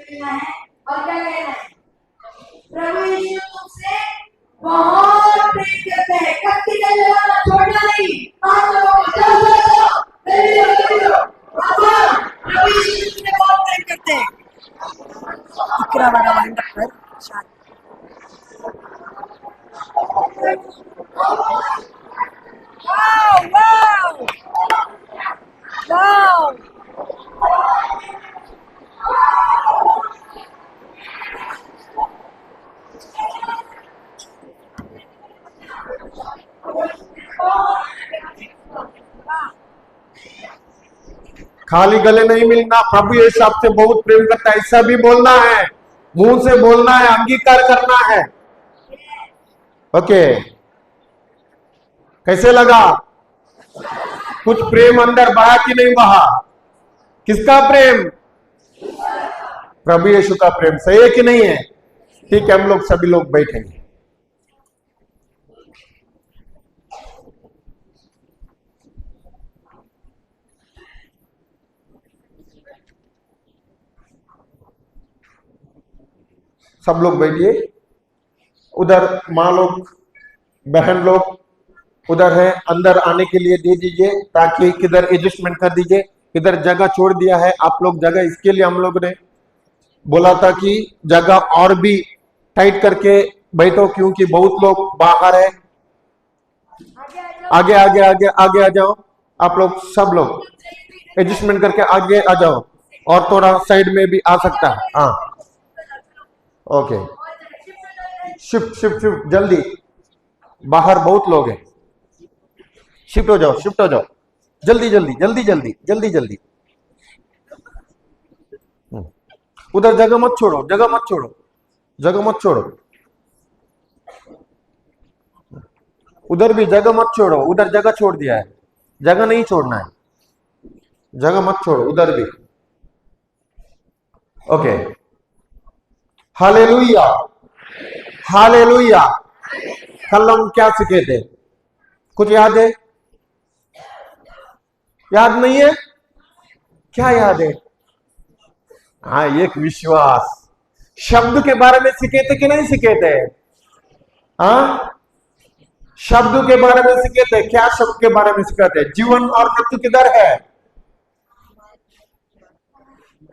लेना है और क्या कहना है? प्रभु यीशु तुमसे बहुत प्रेम करते हैं। कब की जगह छोड़ना नहीं। हाथ जोड़ो, जाओ जाओ जाओ, जल्दी जाओ जल्दी जाओ। प्रभु यीशु तुमसे बहुत प्रेम करते हैं। इकरा वाला वाइंड अप कर शायद। Wow wow wow. खाली गले नहीं मिलना। प्रभु यीशु आपसे बहुत प्रेम करता है, ऐसा भी बोलना है, मुंह से बोलना है, अंगीकार करना है। ओके, कैसे लगा? कुछ प्रेम अंदर बहा कि नहीं बहा? किसका प्रेम? प्रभु यीशु का प्रेम। सही है कि नहीं है? ठीक है, हम लोग सभी लोग बैठेंगे। सब लोग बैठिए। उधर माँ लोग, बहन लोग उधर है, अंदर आने के लिए दे दीजिए, ताकि किधर एडजस्टमेंट कर दीजिए। इधर जगह छोड़ दिया है आप लोग जगह, इसके लिए हम लोग ने बोला था कि जगह और भी टाइट करके बैठो, क्योंकि बहुत लोग बाहर है। आगे आगे आगे आगे आ जाओ आप लोग, सब लोग एडजस्टमेंट करके आगे आ जाओ, और थोड़ा साइड में भी आ सकता है। हाँ, ओके, शिफ्ट शिफ्ट शिफ्ट, जल्दी, बाहर बहुत लोग हैं। शिफ्ट हो जाओ, शिफ्ट हो जाओ, जल्दी जल्दी जल्दी जल्दी जल्दी जल्दी। उधर जगह मत छोड़ो, जगह मत छोड़ो, जगह मत छोड़ो। उधर भी जगह मत छोड़ो, उधर जगह छोड़ दिया है, जगह नहीं छोड़ना है, जगह मत छोड़ो उधर भी। Okay, hallelujah hallelujah. कल हम क्या सीखे थे? कुछ याद है? याद नहीं है? क्या याद है? हाँ, एक विश्वास। शब्द के बारे में सीखे थे कि नहीं सीखे थे? हाँ, शब्द के बारे में सीखे थे। क्या शब्द के बारे में सीखे थे? जीवन और मृत्यु किधर है?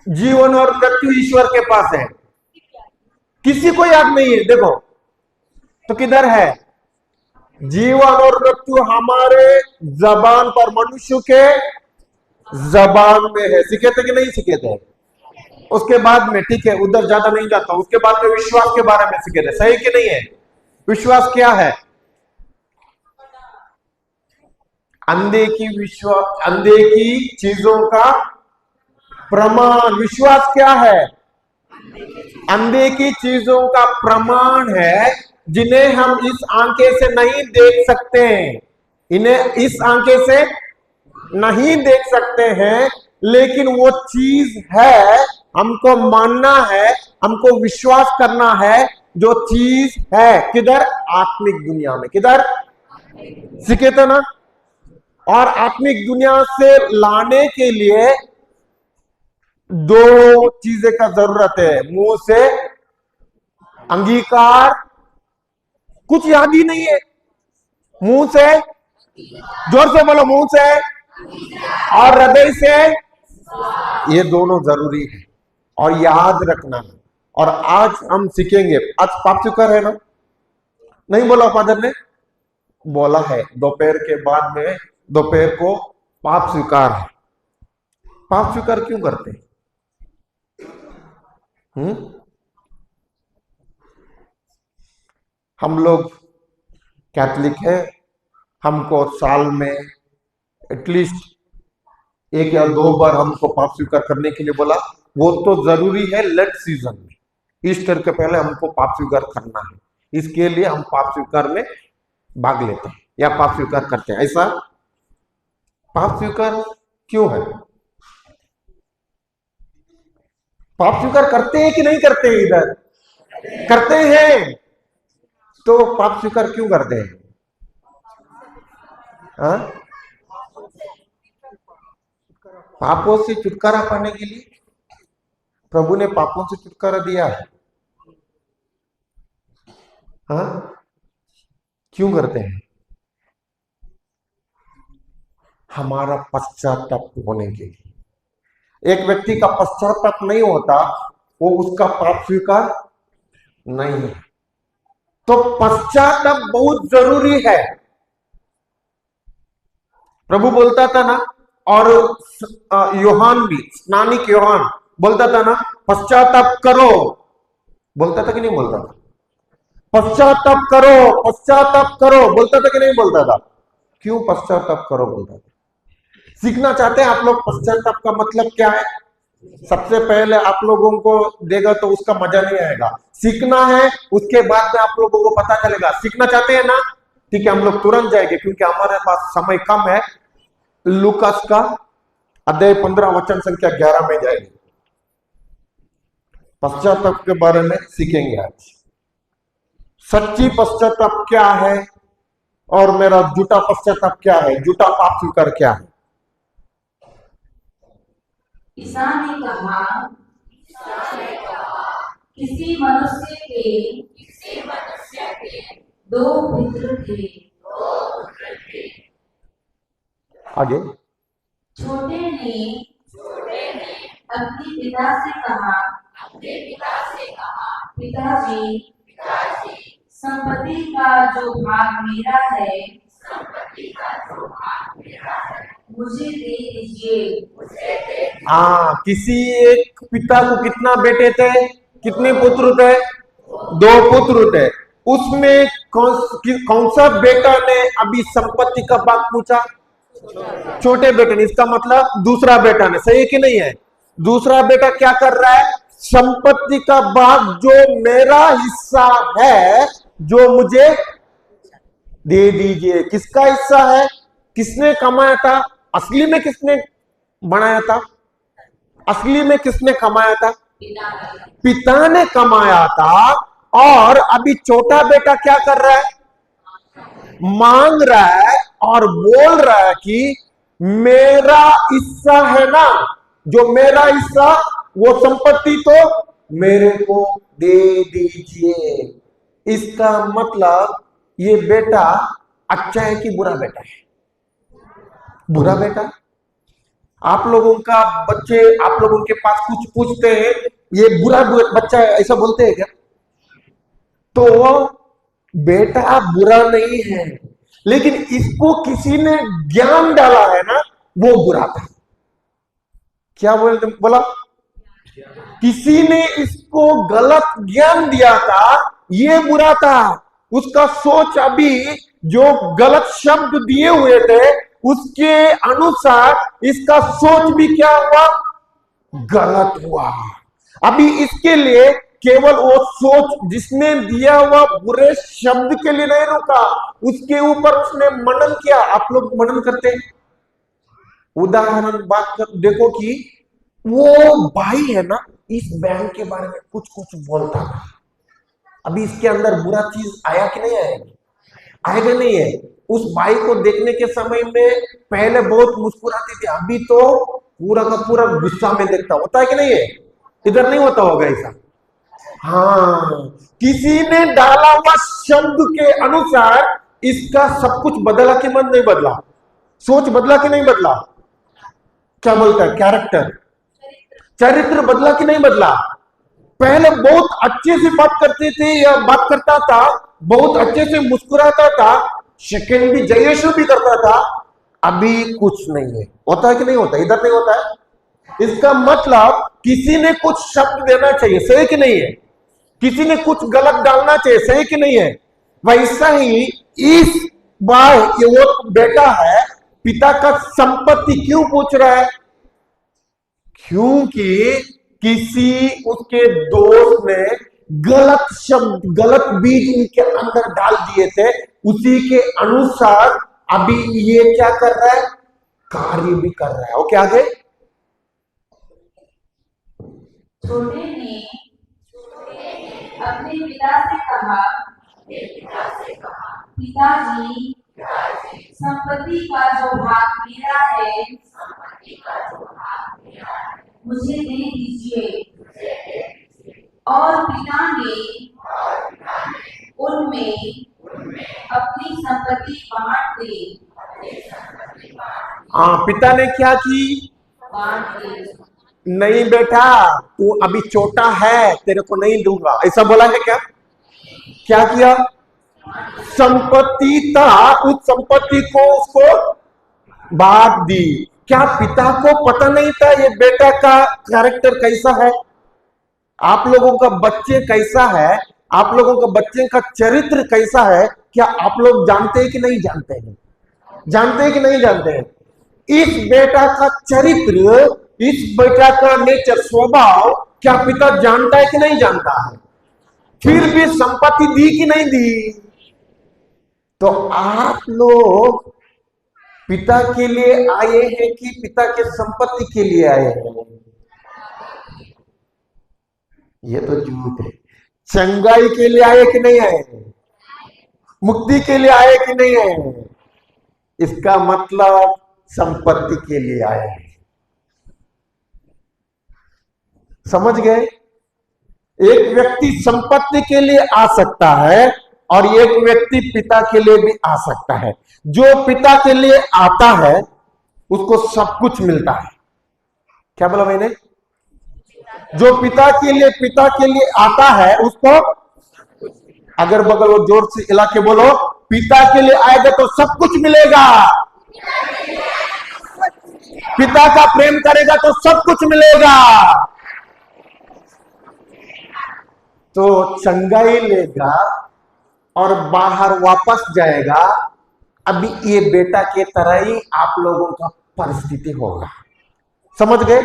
जीवन और मृत्यु ईश्वर के पास है। किसी को याद नहीं है? देखो तो किधर है? जीवन और मृत्यु हमारे जबान पर, मनुष्य के जबान में है। सीखे थे कि नहीं सीखे थे? उसके बाद में, ठीक है, उधर ज्यादा नहीं जाता, उसके बाद में विश्वास के बारे में सीखे थे। सही कि नहीं है? विश्वास क्या है? अंधे की विश्वास, अंधे की चीजों का प्रमाण। विश्वास क्या है? अंधे की चीजों का प्रमाण है, जिन्हें हम इस आंखें से नहीं देख सकते हैं। इन्हें इस आंखें से नहीं देख सकते हैं, लेकिन वो चीज है, हमको मानना है, हमको विश्वास करना है। जो चीज है किधर? आत्मिक दुनिया में। किधर? सीखे थे ना? और आत्मिक दुनिया से लाने के लिए दो चीजें का जरूरत है। मुंह से अंगीकार, कुछ याद ही नहीं है। मुंह से, जोर से बोलो, मुंह से और हृदय से, ये दोनों जरूरी है और याद रखना है। और आज हम सीखेंगे, आज पाप स्वीकार है ना? नहीं बोला फादर ने? बोला है, दोपहर के बाद में, दोपहर को पाप स्वीकार है। पाप स्वीकार क्यों करते हैं? हम लोग कैथलिक है, हमको साल में एटलीस्ट एक या दो बार हमको पाप स्वीकार करने के लिए बोला। वो तो जरूरी है लेट सीजन में, ईस्टर के पहले हमको पाप स्वीकार करना है। इसके लिए हम पाप स्वीकार में भाग लेते हैं या पाप स्वीकार करते हैं। ऐसा पाप स्वीकार क्यों है? पाप स्वीकार करते हैं कि नहीं करते हैं? इधर करते हैं, तो पाप स्वीकार क्यों करते हैं? हाँ? पापों से छुटकारा पाने के लिए। प्रभु ने पापों से छुटकारा दिया है? हाँ, क्यों करते हैं? हमारा पश्चाताप होने के लिए। एक व्यक्ति का पश्चाताप नहीं होता, वो उसका पाप स्वीकार नहीं है। तो पश्चाताप बहुत जरूरी है। प्रभु बोलता था ना, और योहान भी, स्नानिक योहान बोलता था ना, पश्चाताप करो। बोलता था कि नहीं बोलता था? पश्चाताप करो, पश्चाताप करो, बोलता था कि नहीं बोलता था? क्यों पश्चाताप करो बोलता था? सीखना चाहते हैं आप लोग पश्चाताप का मतलब क्या है? सबसे पहले आप लोगों को देगा तो उसका मजा नहीं आएगा। सीखना है, उसके बाद में आप लोगों को पता चलेगा। सीखना चाहते हैं ना? ठीक है, हम लोग तुरंत जाएंगे क्योंकि हमारे पास समय कम है। लूकास का अध्याय 15 वचन संख्या 11 में जाएंगे। पश्चाताप के बारे में सीखेंगे आज। सच्ची पश्चाताप क्या है और मेरा झूठा पश्चाताप क्या है, झूठा पाप स्वीकार क्या है। ईसा ने कहा, किसी मनुष्य के दो पुत्र थे। आगे, छोटे ने अपने पिता से कहा, पिताजी, संपत्ति का जो भाग मेरा है मुझे दे दीजिए। हाँ, किसी एक पिता को कितना बेटे थे, कितने पुत्र थे? दो पुत्र थे। उसमें कौन सा बेटा ने अभी संपत्ति का भाग पूछा? छोटे बेटे ने। इसका मतलब दूसरा बेटा ने। सही है कि नहीं है? दूसरा बेटा क्या कर रहा है? संपत्ति का भाग जो मेरा हिस्सा है, जो मुझे दे दीजिए। किसका हिस्सा है? किसने कमाया था? असली में किसने बनाया था? असली में किसने कमाया था? पिता ने कमाया था। और अभी छोटा बेटा क्या कर रहा है? मांग रहा है और बोल रहा है कि मेरा हिस्सा है ना, जो मेरा हिस्सा, वो संपत्ति तो मेरे को दे दीजिए। इसका मतलब ये बेटा अच्छा है कि बुरा बेटा है? बुरा बेटा। आप लोगों का बच्चे आप लोगों के पास कुछ पूछते हैं, ये बुरा बच्चा है, ऐसा बोलते हैं क्या? तो बेटा बुरा नहीं है, लेकिन इसको किसी ने ज्ञान डाला है ना, वो बुरा था। क्या बोला? किसी ने इसको गलत ज्ञान दिया था, ये बुरा था। उसका सोच अभी जो गलत शब्द दिए हुए थे उसके अनुसार इसका सोच भी क्या हुआ? गलत हुआ। अभी इसके लिए केवल वो सोच जिसने दिया हुआ बुरे शब्द के लिए नहीं रुका, उसके ऊपर उसने मनन किया। आप लोग मनन करते हैं? उदाहरण बात कर देखो कि वो भाई है ना, इस बैंक के बारे में कुछ कुछ बोलता था। अभी इसके अंदर बुरा चीज आया कि नहीं आएगी? आएगा नहीं है? उस भाई को देखने के समय में पहले बहुत मुस्कुराती थी, अभी तो पूरा का पूरा गुस्सा में देखता। होता है कि नहीं है? इधर नहीं होता होगा ऐसा? हाँ, किसी ने डाला हुआ शब्द के अनुसार इसका सब कुछ बदला कि मन नहीं बदला? सोच बदला कि नहीं बदला? क्या बोलता है? कैरेक्टर, चरित्र बदला कि नहीं बदला? पहले बहुत अच्छे से बात करते थे या बात करता था, बहुत अच्छे से मुस्कुराता था, सेकंड भी जय यीशु भी करता था, अभी कुछ नहीं है। होता है कि नहीं होता? इधर नहीं होता है? इसका मतलब किसी ने कुछ शब्द देना चाहिए, सही कि नहीं है? किसी ने कुछ गलत डालना चाहिए, सही कि नहीं है? वैसा ही इस बार ये वो बेटा है, पिता का संपत्ति क्यों पूछ रहा है? क्योंकि किसी उसके दोस्त ने गलत शब्द, गलत बीज उनके अंदर डाल दिए थे। उसी के अनुसार अभी ये क्या कर रहा है? कार्य भी कर रहा है। ओके, आगे। छोटे ने अपने पिता से कहा, पिताजी, संपत्ति का जो भाग मेरा है मुझे दे दीजिए। और पिता ने उनमें अपनी संपत्ति बांट दी। पिता ने क्या की? बांट दी। नहीं बेटा, तू अभी छोटा है, तेरे को नहीं दूंगा, ऐसा बोला है क्या? क्या किया? संपत्ति था, उस संपत्ति को उसको बांट दी। क्या पिता को पता नहीं था ये बेटा का कैरेक्टर कैसा है? आप लोगों का बच्चे कैसा है, आप लोगों का बच्चे का चरित्र कैसा है, क्या आप लोग जानते हैं कि नहीं जानते हैं? जानते हैं कि नहीं जानते हैं? इस बेटा का चरित्र, इस बेटा का नेचर, स्वभाव क्या पिता जानता है कि नहीं जानता है? फिर भी संपत्ति दी कि नहीं दी? तो आप लोग पिता के लिए आए हैं कि पिता के संपत्ति के लिए आए हैं? ये तो झूठ है। चंगाई के लिए आए कि नहीं आए? मुक्ति के लिए आए कि नहीं आए? इसका मतलब संपत्ति के लिए आए हैं। समझ गए? एक व्यक्ति संपत्ति के लिए आ सकता है और एक व्यक्ति पिता के लिए भी आ सकता है। जो पिता के लिए आता है उसको सब कुछ मिलता है। क्या बोला मैंने? जो पिता के लिए आता है उसको, अगर बगल वो जोर से हिला के बोलो, पिता के लिए आएगा तो सब कुछ मिलेगा। पिता का प्रेम करेगा तो सब कुछ मिलेगा। तो चंगाई लेगा और बाहर वापस जाएगा। अभी ये बेटा के तरह ही आप लोगों का परिस्थिति होगा। समझ गए?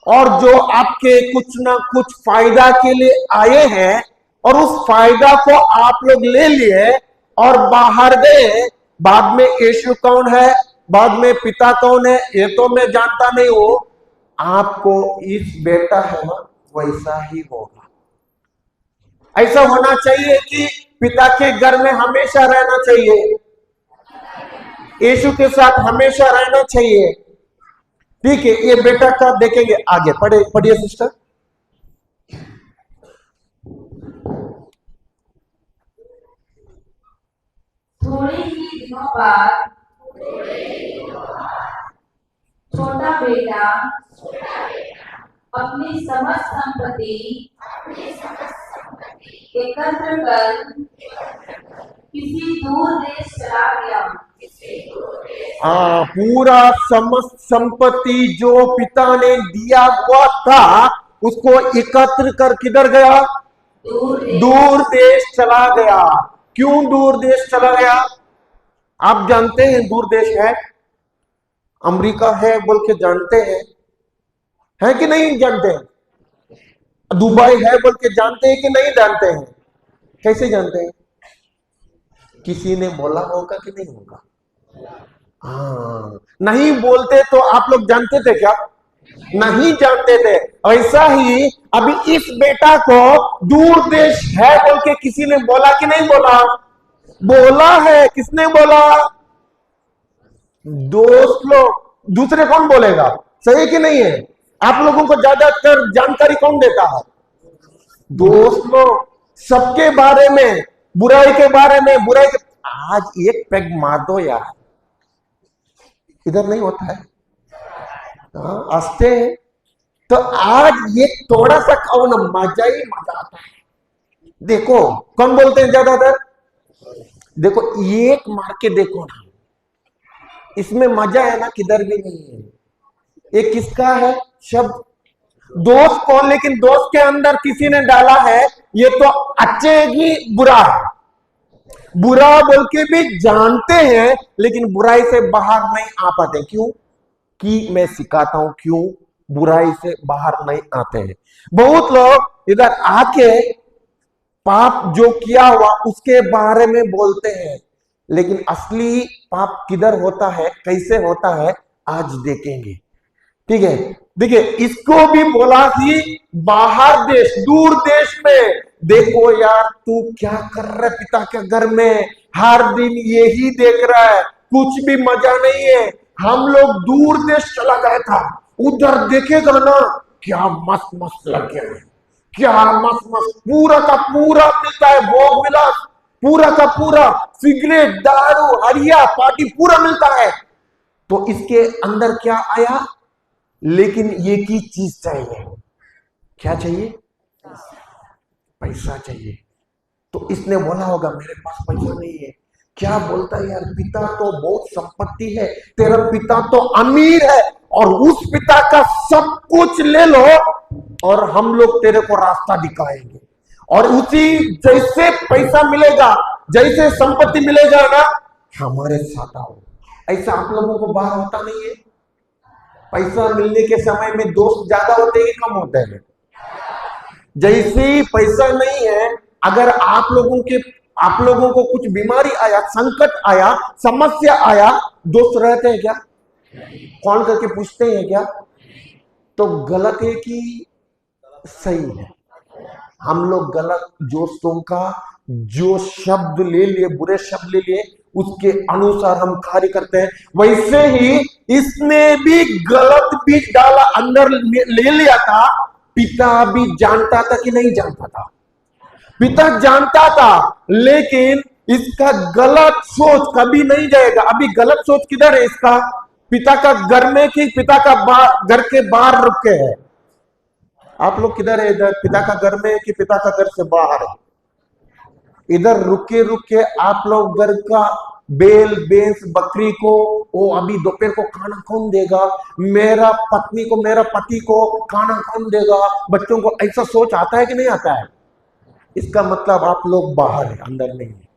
और जो आपके कुछ ना कुछ फायदा के लिए आए हैं और उस फायदा को आप लोग ले लिए और बाहर गए, बाद में यीशु कौन है, बाद में पिता कौन है, ये तो मैं जानता नहीं हूं। आपको इस बेटा है ना, वैसा ही होगा। ऐसा होना चाहिए कि पिता के घर में हमेशा रहना चाहिए, यीशु के साथ हमेशा रहना चाहिए। ठीक है, ये बेटा का देखेंगे आगे। पढ़िए सिस्टर। थोड़े ही दिनों बाद छोटा बेटा अपनी समस्त संपत्ति एकत्र कर किसी दूर देश चला गया। पूरा समस्त संपत्ति जो पिता ने दिया हुआ था उसको एकत्र कर किधर गया? दूर देश चला गया। क्यों दूर देश चला गया? आप जानते हैं दूर देश है, अमेरिका है बोल के जानते हैं, है कि नहीं जानते हैं? दुबई है बोल के जानते हैं कि नहीं जानते हैं? कैसे जानते हैं? किसी ने बोला होगा कि नहीं होगा? नहीं बोलते तो आप लोग जानते थे क्या? नहीं जानते थे। ऐसा ही अभी इस बेटा को दूर देश है बोल के किसी ने बोला कि नहीं बोला? बोला है। किसने बोला? दोस्त लोग। दूसरे कौन बोलेगा? सही कि नहीं है? आप लोगों को ज्यादातर जानकारी कौन देता है? दोस्त लोग। सबके बारे में, बुराई के बारे में, बुराई के। आज एक पैग मार दो यार, इधर नहीं होता है। हंसते हैं तो आज ये थोड़ा सा खाओ ना, मजा ही मजा आता है। देखो कौन बोलते हैं ज्यादातर? देखो एक मार के देखो ना, इसमें मजा है ना, किधर भी नहीं है। ये किसका है शब्द? दोस्त को, लेकिन दोस्त के अंदर किसी ने डाला है ये तो अच्छे ही बुरा है। बुरा बोल के भी जानते हैं लेकिन बुराई से बाहर नहीं आ पाते। क्यों? कि मैं सिखाता हूं क्यों बुराई से बाहर नहीं आते हैं। बहुत लोग इधर आके पाप जो किया हुआ उसके बारे में बोलते हैं, लेकिन असली पाप किधर होता है, कैसे होता है, आज देखेंगे। ठीक है, देखिए इसको भी बोला कि बाहर देश, दूर देश में। देखो यार तू क्या कर रहा है पिता के घर में, हर दिन यही देख रहा है, कुछ भी मजा नहीं है। हम लोग दूर देश चला गया था, उधर देखेगा ना क्या मस्त मस्त लगे हैं, क्या मस्त मस्त पूरा का पूरा मिलता है, भोग विलास पूरा का पूरा, सिगरेट दारू हरिया पार्टी पूरा मिलता है। तो इसके अंदर क्या आया, लेकिन ये की चीज चाहिए, क्या चाहिए, पैसा चाहिए। तो इसने बोला होगा मेरे पास पैसा नहीं है, क्या बोलता है यार, पिता तो बहुत संपत्ति है, तेरा पिता तो अमीर है, और उस पिता का सब कुछ ले लो और हम लोग तेरे को रास्ता दिखाएंगे, और उसी जैसे पैसा मिलेगा, जैसे संपत्ति मिलेगा ना, हमारे साथ आओ। ऐसा आप लोगों को बाहर होता नहीं है? पैसा मिलने के समय में दोस्त ज्यादा होते हैं, कम होते हैं? जैसे ही पैसा नहीं है, अगर आप लोगों को कुछ बीमारी आया, संकट आया, समस्या आया, दोस्त रहते हैं क्या? कॉल करके पूछते हैं क्या? तो गलत है कि सही है? हम लोग गलत दोस्तों का जो शब्द ले लिए, बुरे शब्द ले लिए, उसके अनुसार हम कार्य करते हैं। वैसे ही इसने भी गलत बीज डाला, अंदर ले लिया था। पिता भी जानता था कि नहीं जानता था? पिता जानता था, लेकिन इसका गलत सोच कभी नहीं जाएगा। अभी गलत सोच किधर है इसका? पिता का घर में कि पिता का घर के बाहर रुके है? आप लोग किधर है? इधर पिता का घर में कि पिता का घर से बाहर है? इधर रुके रुके आप लोग घर का बेल बेंस बकरी को, वो अभी दोपहर को खाना कौन देगा, मेरा पत्नी को, मेरा पति को खाना कौन देगा, बच्चों को, ऐसा सोच आता है कि नहीं आता है? इसका मतलब आप लोग बाहर है, अंदर नहीं है।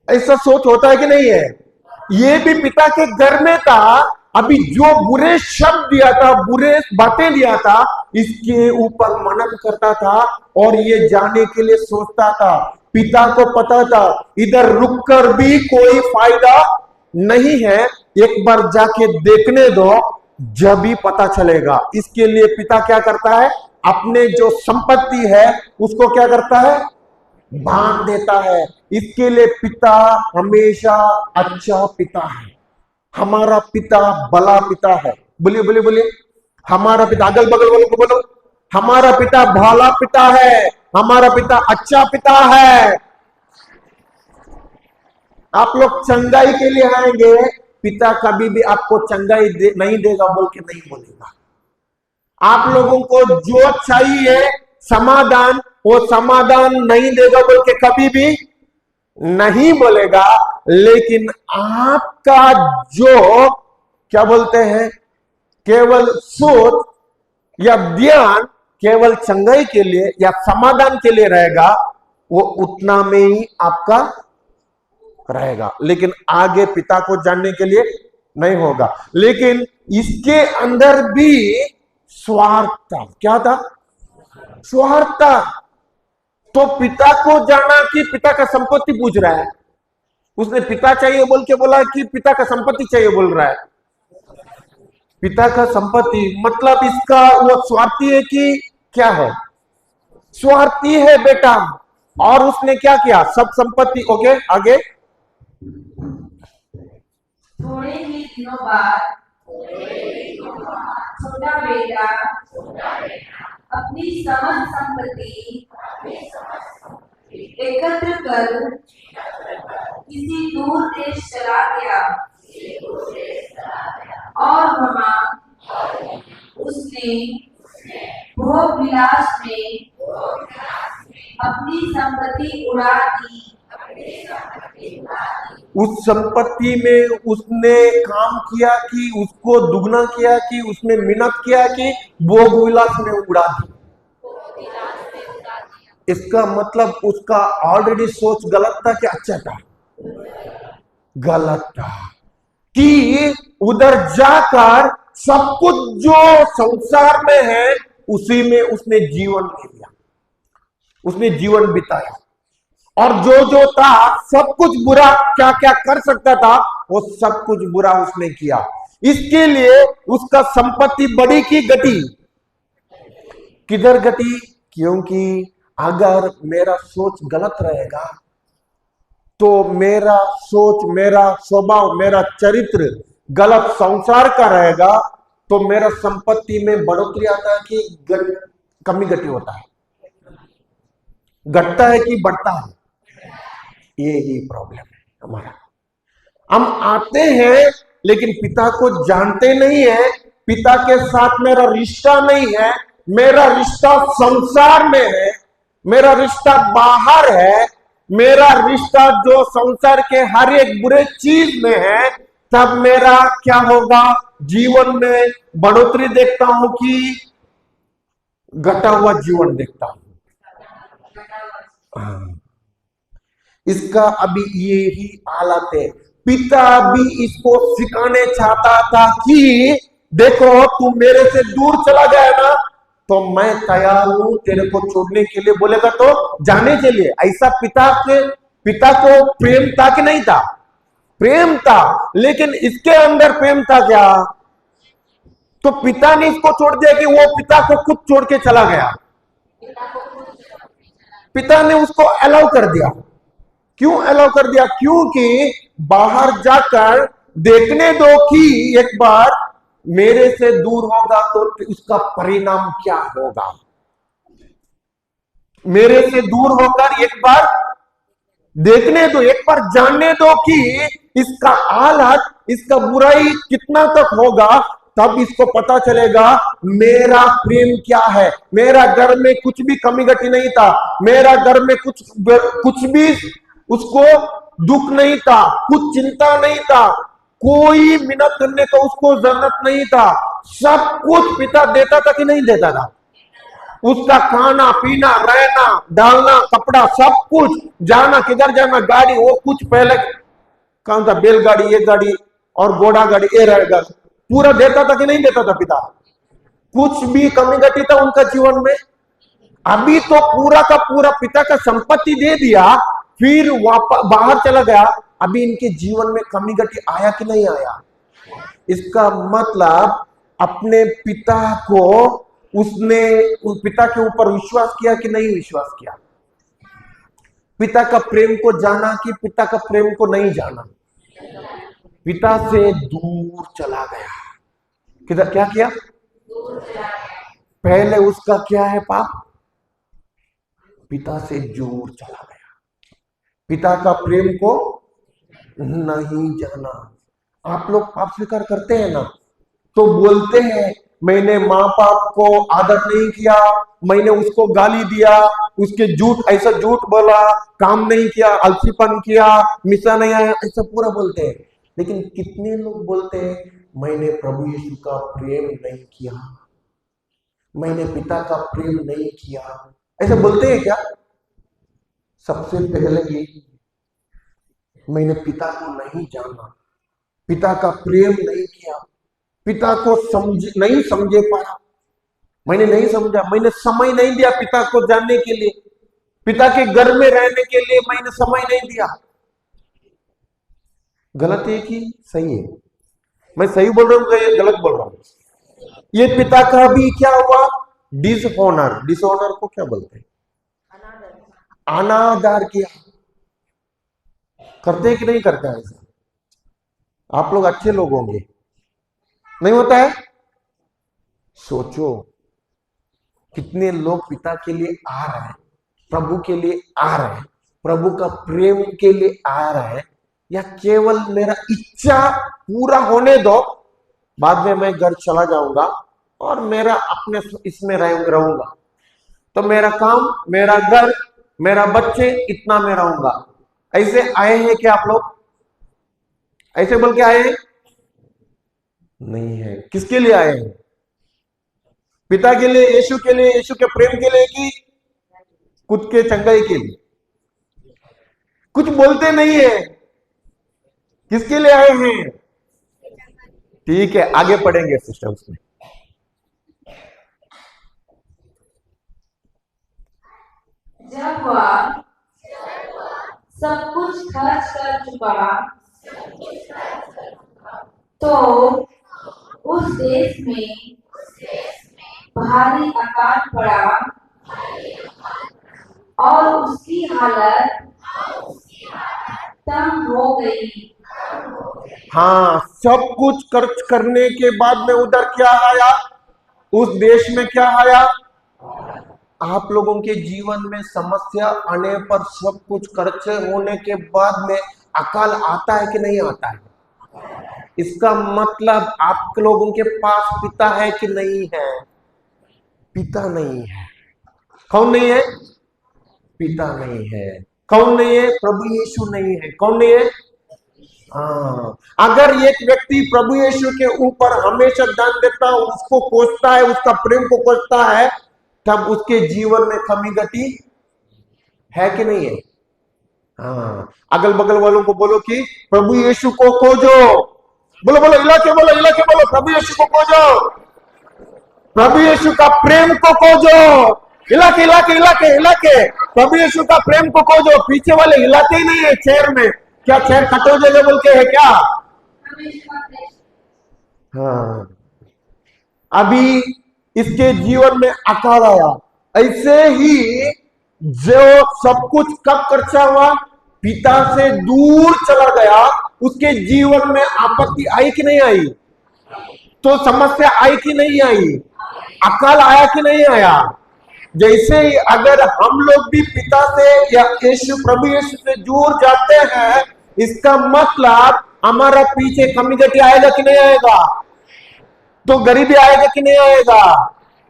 ऐसा सोच होता है कि नहीं है? ये भी पिता के घर में था, अभी जो बुरे शब्द दिया था, बुरे बातें दिया था, इसके ऊपर मनन करता था और ये जाने के लिए सोचता था। पिता को पता था इधर रुककर भी कोई फायदा नहीं है, एक बार जाके देखने दो, जब भी पता चलेगा। इसके लिए पिता क्या करता है, अपने जो संपत्ति है उसको क्या करता है, बांट देता है। इसके लिए पिता हमेशा अच्छा पिता है। हमारा पिता भला पिता है। बोलिए बोलिए बोलिए, हमारा पिता, अगल बगल वालों को बोलो, हमारा पिता भला पिता है, हमारा पिता अच्छा पिता है। आप लोग चंगाई के लिए आएंगे, पिता कभी भी आपको चंगाई नहीं देगा बोल के नहीं बोलेगा। आप लोगों को जो चाहिए समाधान, वो समाधान नहीं देगा बोल के कभी भी नहीं बोलेगा। लेकिन आपका जो क्या बोलते हैं, केवल सोच या ध्यान केवल चंगाई के लिए या समाधान के लिए रहेगा, वो उतना में ही आपका रहेगा, लेकिन आगे पिता को जानने के लिए नहीं होगा। लेकिन इसके अंदर भी स्वार्थ था। क्या था? स्वार्थ था। तो पिता को जाना कि पिता का संपत्ति पूछ रहा है? उसने पिता चाहिए बोल के बोला कि पिता का संपत्ति चाहिए बोल रहा है? पिता का संपत्ति मतलब इसका वो स्वार्थी है कि क्या है? स्वार्थी है बेटा। और उसने क्या किया? सब संपत्ति, ओके आगे। थोड़े ही दिनों बाद छोटा बेटा अपनी समस्त संपत्ति एकत्र कर किसी दूर देश चला गया, और वहां उसने भोग विलास में अपनी संपत्ति उड़ा दी। उस संपत्ति में उसने काम किया कि उसको दुगना किया कि उसने मेहनत किया कि भोग विलास में उड़ा दी? इसका मतलब उसका ऑलरेडी सोच गलत था कि अच्छा था? गलत था। कि उधर जाकर सब कुछ जो संसार में है उसी में उसने जीवन ले लिया, उसने जीवन बिताया, और जो जो था सब कुछ बुरा क्या क्या कर सकता था वो सब कुछ बुरा उसने किया। इसके लिए उसका संपत्ति बढ़ी की घटी? किधर घटी? क्योंकि अगर मेरा सोच गलत रहेगा तो मेरा सोच, मेरा स्वभाव, मेरा चरित्र गलत संसार का रहेगा, तो मेरा संपत्ति में बढ़ोतरी आता है कि कमी घटी होता है, घटता है कि बढ़ता है? यही प्रॉब्लम है हमारा। हम आते हैं लेकिन पिता को जानते नहीं है, पिता के साथ मेरा रिश्ता नहीं है, मेरा रिश्ता संसार में है, मेरा रिश्ता बाहर है, मेरा रिश्ता जो संसार के हर एक बुरे चीज में है, तब मेरा क्या होगा? जीवन में बढ़ोतरी देखता हूं कि घटा हुआ जीवन देखता हूं। इसका अभी यही हालत है। पिता भी इसको सिखाने चाहता था कि देखो तू मेरे से दूर चला गया ना, तो मैं तैयार हूं तेरे को छोड़ने के लिए। बोलेगा तो जाने के लिए। ऐसा पिता को प्रेम था कि नहीं था? प्रेम था, लेकिन इसके अंदर प्रेम था क्या? तो पिता ने इसको छोड़ दिया कि वो पिता को खुद छोड़ के चला गया। पिता ने उसको अलाउ कर दिया। क्यों अलाउ कर दिया? क्योंकि बाहर जाकर देखने दो कि एक बार मेरे से दूर होगा तो उसका परिणाम क्या होगा। मेरे से दूर होकर एक बार देखने दो, एक बार जानने दो कि इसका हालत, इसका बुराई कितना तक होगा, तब इसको पता चलेगा मेरा प्रेम क्या है। मेरा घर में कुछ भी कमी घटी नहीं था, मेरा घर में कुछ भी उसको दुख नहीं था, कुछ चिंता नहीं था, कोई मिन्नत करने का उसको जरूरत नहीं था। सब कुछ पिता देता था कि नहीं देता था? उसका खाना पीना, रहना, डालना, कपड़ा, सब कुछ, जाना किधर जाना, गाड़ी, वो कुछ पहले कौन था? बैलगाड़ी, ये गाड़ी और घोड़ा गाड़ी, ये रहेगा, पूरा देता था कि नहीं देता था पिता? कुछ भी कमी घटी था उनका जीवन में? अभी तो पूरा का पूरा पिता का संपत्ति दे दिया, फिर वापस बाहर चला गया। अभी इनके जीवन में कमी घटी आया कि नहीं आया? इसका मतलब अपने पिता को उसने उस पिता के ऊपर विश्वास किया कि नहीं विश्वास किया? पिता का प्रेम को जाना कि पिता का प्रेम को नहीं जाना? पिता से दूर चला गया। किधर? क्या किया? पहले उसका क्या है पाप? पिता से दूर चला गया, पिता का प्रेम को नहीं जाना। आप लोग पाप स्वीकार करते हैं ना, तो बोलते हैं मैंने माँ बाप को आदर नहीं किया, मैंने उसको गाली दिया, उसके ऐसा झूठ बोला, काम नहीं किया, आलसीपन किया, मिसा नहीं आया, ऐसा पूरा बोलते हैं। लेकिन कितने लोग बोलते हैं मैंने प्रभु यीशु का प्रेम नहीं किया, मैंने पिता का प्रेम नहीं किया? ऐसा बोलते हैं क्या? सबसे पहले ये मैंने पिता को नहीं जाना, पिता का प्रेम नहीं किया, पिता को नहीं समझे पाया, मैंने नहीं समझा, मैंने समय नहीं दिया पिता को जानने के लिए, पिता के घर में रहने के लिए मैंने समय नहीं दिया। गलत है कि सही है? मैं सही बोल रहा हूं या गलत बोल रहा हूं? ये पिता का भी क्या हुआ? डिसऑनर। डिसऑनर को क्या बोलते हैं? अनादर किया। करते हैं कि नहीं करते हैं ऐसा? आप लोग अच्छे लोग होंगे, नहीं होता है? सोचो कितने लोग पिता के लिए आ रहे हैं, प्रभु के लिए आ रहे हैं, प्रभु का प्रेम के लिए आ रहे हैं, या केवल मेरा इच्छा पूरा होने दो, बाद में मैं घर चला जाऊंगा और मेरा अपने इसमें रहूंगा, तो मेरा काम, मेरा घर, मेरा बच्चे, इतना मैं रहूंगा। ऐसे आए हैं क्या आप लोग? ऐसे बोल के आए हैं? नहीं है। किसके लिए आए हैं? पिता के लिए, यीशु के लिए, यीशु के प्रेम के लिए कि खुद के चंगाई के लिए? कुछ बोलते नहीं है। किसके लिए आए हैं? ठीक है, आगे पढ़ेंगे सिस्टम्स में। जब वह सब कुछ खर्च कर चुका तो उस देश में भारी अकाल पड़ा और उसकी हालत तंग हो गई। हाँ, सब कुछ खर्च करने के बाद में उधर क्या आया, उस देश में क्या आया। आप लोगों के जीवन में समस्या आने पर, सब कुछ खर्च होने के बाद में अकाल आता है कि नहीं आता है? इसका मतलब आप लोगों के पास पिता है कि नहीं है? पिता नहीं है। कौन नहीं है? पिता नहीं है। कौन नहीं है? प्रभु यीशु नहीं है। कौन नहीं है? हाँ, अगर एक व्यक्ति प्रभु यीशु के ऊपर हमेशा ध्यान देता है, उसको कोसता है, उसका प्रेम को कोसता है, तब उसके जीवन में कमी गति है कि नहीं है? हाँ, अगल बगल वालों को बोलो कि प्रभु यीशु को खोजो। बोलो बोलो, इलाके बोलो, इलाके बोलो, प्रभु यीशु को खोजो, प्रभु यीशु का प्रेम को खोजो। इलाके इलाके इलाके इलाके, प्रभु यीशु का प्रेम को खोजो। पीछे वाले हिलाते ही नहीं है चेयर में। क्या चेयर कट हो जाएगा बोल के है क्या? हाँ, अभी इसके जीवन में अकाल आया। ऐसे ही जो सब कुछ कब खर्चा हुआ, पिता से दूर चला गया, उसके जीवन में आपत्ति आई कि नहीं आई? तो समस्या आई कि नहीं आई? अकाल आया कि नहीं आया? जैसे ही अगर हम लोग भी पिता से या यीशु प्रभु यीशु से दूर जाते हैं, इसका मतलब हमारा पीछे कमी घटी आएगा कि नहीं आएगा? तो गरीबी आएगा कि नहीं आएगा?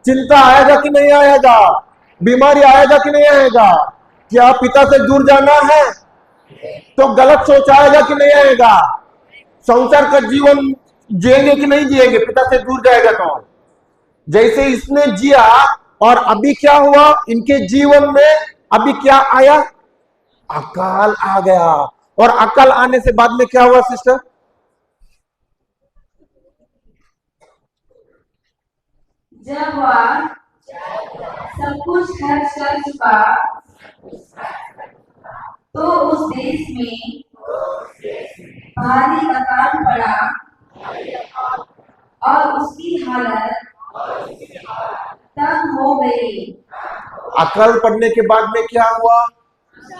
चिंता आएगा कि नहीं आएगा? बीमारी आएगा कि नहीं आएगा? क्या पिता से दूर जाना है तो गलत सोच आएगा कि नहीं आएगा? संसार का जीवन जिएंगे कि नहीं जिएंगे पिता से दूर जाएगा तो? जैसे इसने जिया, और अभी क्या हुआ इनके जीवन में? अभी क्या आया? अकाल आ गया। और अकाल आने से बाद में क्या हुआ सिस्टर? जब वह सब कुछ खर्च कर चुका तो उस देश में भारी अकाल पड़ा और उसकी हालत तंग हो गई। अकाल पड़ने के बाद में क्या हुआ?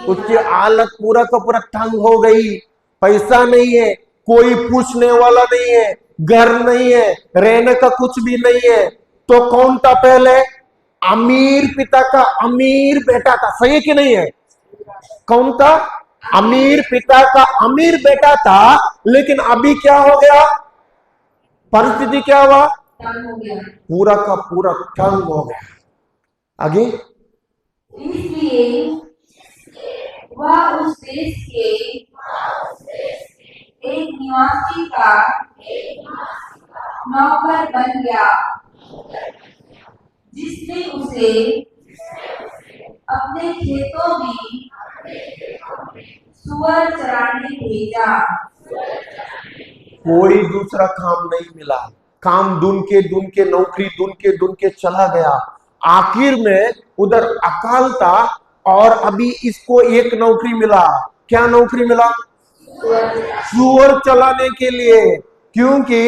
उसकी हालत पूरा का पूरा तंग हो गई। पैसा नहीं है, कोई पूछने वाला नहीं है, घर नहीं है, रहने का कुछ भी नहीं है। तो कौन था पहले? अमीर पिता का अमीर बेटा था। सही कि नहीं है? कौन था? अमीर पिता का अमीर बेटा था। लेकिन अभी क्या हो गया? परिस्थिति क्या हुआ? तंग हो गया। पूरा का पूरा तंग हो गया। आगे, इसलिए वह उस देश के एक निवासी का नौकर बन गया, जिसने उसे अपने खेतों में सुअर चराने भेजा। कोई दूसरा काम नहीं मिला। काम ढूंढ के नौकरी ढूंढ के चला गया। आखिर में उधर अकाल था और अभी इसको एक नौकरी मिला। क्या नौकरी मिला? सुअर चलाने के लिए। क्योंकि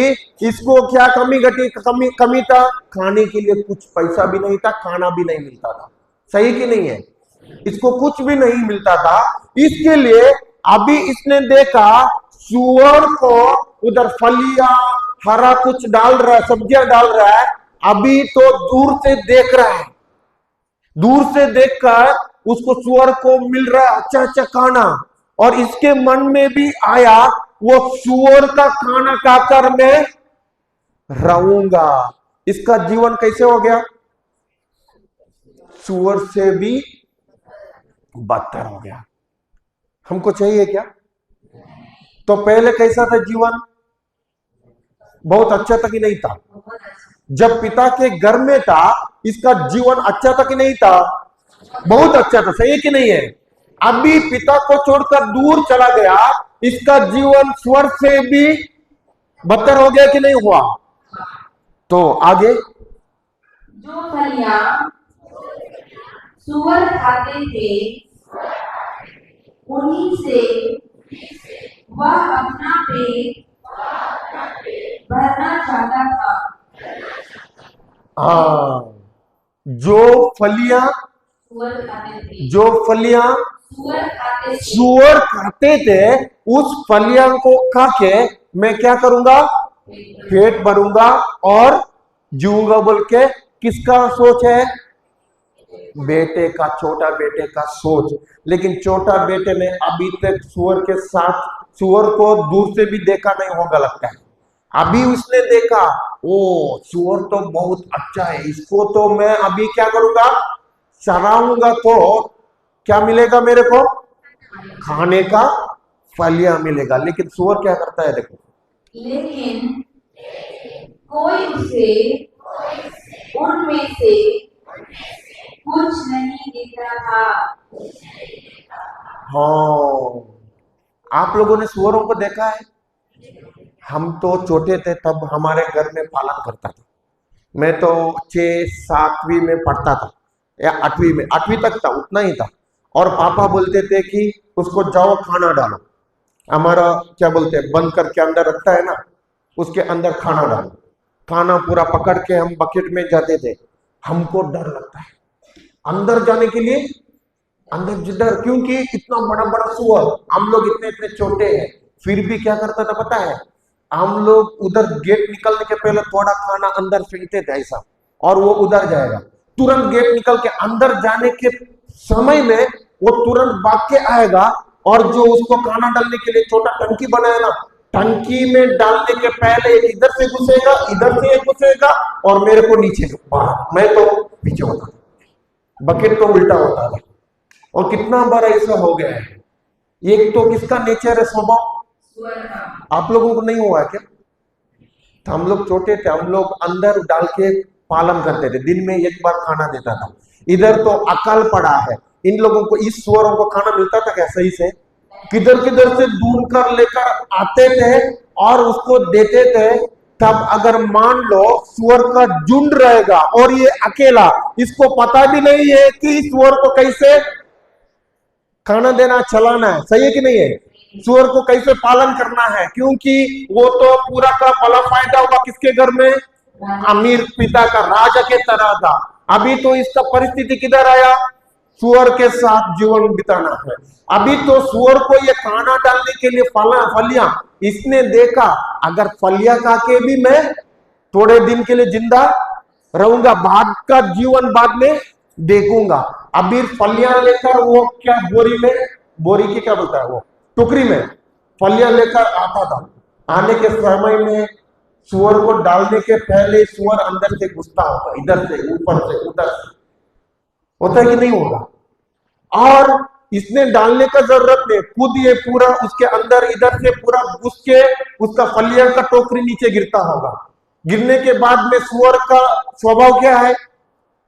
इसको क्या कमी था? खाने के लिए कुछ पैसा भी नहीं था, खाना भी नहीं मिलता था। सही कि नहीं है? इसको कुछ भी नहीं मिलता था। इसके लिए अभी इसने देखा सुअर को उधर फलियां हरा कुछ डाल रहा है, सब्जियां डाल रहा है। अभी तो दूर से देख रहा है, दूर से देखकर उसको सुअर को मिल रहा है अच्छा अच्छा खाना, और इसके मन में भी आया वो सुअर का खाना खाकर मैं रहूंगा। इसका जीवन कैसे हो गया? सुअर से भी बदतर हो गया। हमको चाहिए क्या? तो पहले कैसा था जीवन? बहुत अच्छा था कि नहीं था? जब पिता के घर में था इसका जीवन अच्छा था कि नहीं था? बहुत अच्छा था। सही कि नहीं है? अभी पिता को छोड़कर दूर चला गया, इसका जीवन स्वर से भी बदतर हो गया कि नहीं हुआ? तो आगे, जो फलियां सुअर खाते थे उन्हीं से वह अपना पेट भरना चाहता था। हाँ, जो फलियां सुअर खाते थे, जो फलियां सुअर खाते थे, उस फलियां को खा के मैं क्या करूंगा, पेट भरूंगा और जीऊंगा बोल के किसका सोच है, बेटे का, छोटा बेटे का सोच। लेकिन छोटा बेटे ने अभी तक सुअर के साथ, सुअर को दूर से भी देखा नहीं होगा लगता है। अभी उसने देखा, ओ सुअर तो बहुत अच्छा है, इसको तो मैं अभी क्या करूंगा, चराऊंगा तो क्या मिलेगा मेरे को, खाने का फलियां मिलेगा। लेकिन सुअर क्या करता है देखो, लेकिन कोई उसे उनमें से कुछ नहीं देता था। हाँ, आप लोगों ने सुअरों को देखा है? हम तो छोटे थे तब हमारे घर में पालन करता था। मैं तो 6-7वीं में पढ़ता था या 8वीं में, 8वीं तक था, उतना ही था। और पापा बोलते थे कि उसको जाओ खाना डालो, हमारा क्या बोलते हैं, बंद करके अंदर रखता है ना, उसके अंदर खाना डालो। खाना पूरा पकड़ के हम बकेट में जाते थे। हमको डर लगता है अंदर जाने के लिए, अंदर जिधर, क्योंकि इतना बड़ा बड़ा सुअर, हम लोग इतने इतने छोटे हैं, फिर भी क्या करता था पता है, हम लोग उधर गेट निकलने के पहले थोड़ा खाना अंदर फेंकते थे ऐसा, और वो उधर जाएगा। तुरंत गेट निकल के अंदर जाने के समय में वो तुरंत भाग के आएगा, और जो उसको खाना डालने के लिए छोटा टंकी बनाया ना, टंकी में डालने के पहले इधर से घुसेगा, इधर से घुसेगा, और मेरे को नीचे बाहर, मैं तो पीछे होता था, बकेट तो उल्टा होता था। और कितना बार ऐसा हो गया है। एक तो किसका नेचर है, स्वभाव, आप लोगों को नहीं हुआ क्या? तो हम लोग छोटे थे, हम लोग अंदर डाल के पालन करते थे, दिन में एक बार खाना देता था। इधर तो अकाल पड़ा है, इन लोगों को, इस सुअरों को खाना मिलता था क्या सही से? किधर किधर से ढूंढ कर लेकर आते थे और उसको देते थे। तब अगर मान लो सुअर का झुंड रहेगा और ये अकेला, इसको पता भी नहीं है कि सुअर को कैसे खाना देना, चलाना है, सही है कि नहीं है? सुअर को कैसे पालन करना है, क्योंकि वो तो पूरा का भला फायदा होगा किसके घर में, अमीर पिता का, राजा के तरह था। अभी तो इसका परिस्थिति किधर आया, सुअर के साथ जीवन बिताना है। अभी तो सुअर को ये खाना डालने के लिए फलियां इसने देखा, अगर फलियां खा के भी मैं थोड़े दिन के लिए जिंदा रहूंगा, बाद का जीवन बाद में देखूंगा। अभी फलियां लेकर वो क्या बोरी में, बोरी की क्या बोलता है वो, टोकरी में फलियां लेकर आता था। आने के समय में सुअर को डालने के पहले सुअर अंदर से घुसता होगा, इधर से, ऊपर से, उधर से, होता है कि नहीं होगा? और इसने डालने का जरूरत नहीं, खुद ये पूरा उसके अंदर इधर से पूरा घुस के उसका फलियां का टोकरी नीचे गिरता होगा। गिरने के बाद में सुअर का स्वभाव क्या है,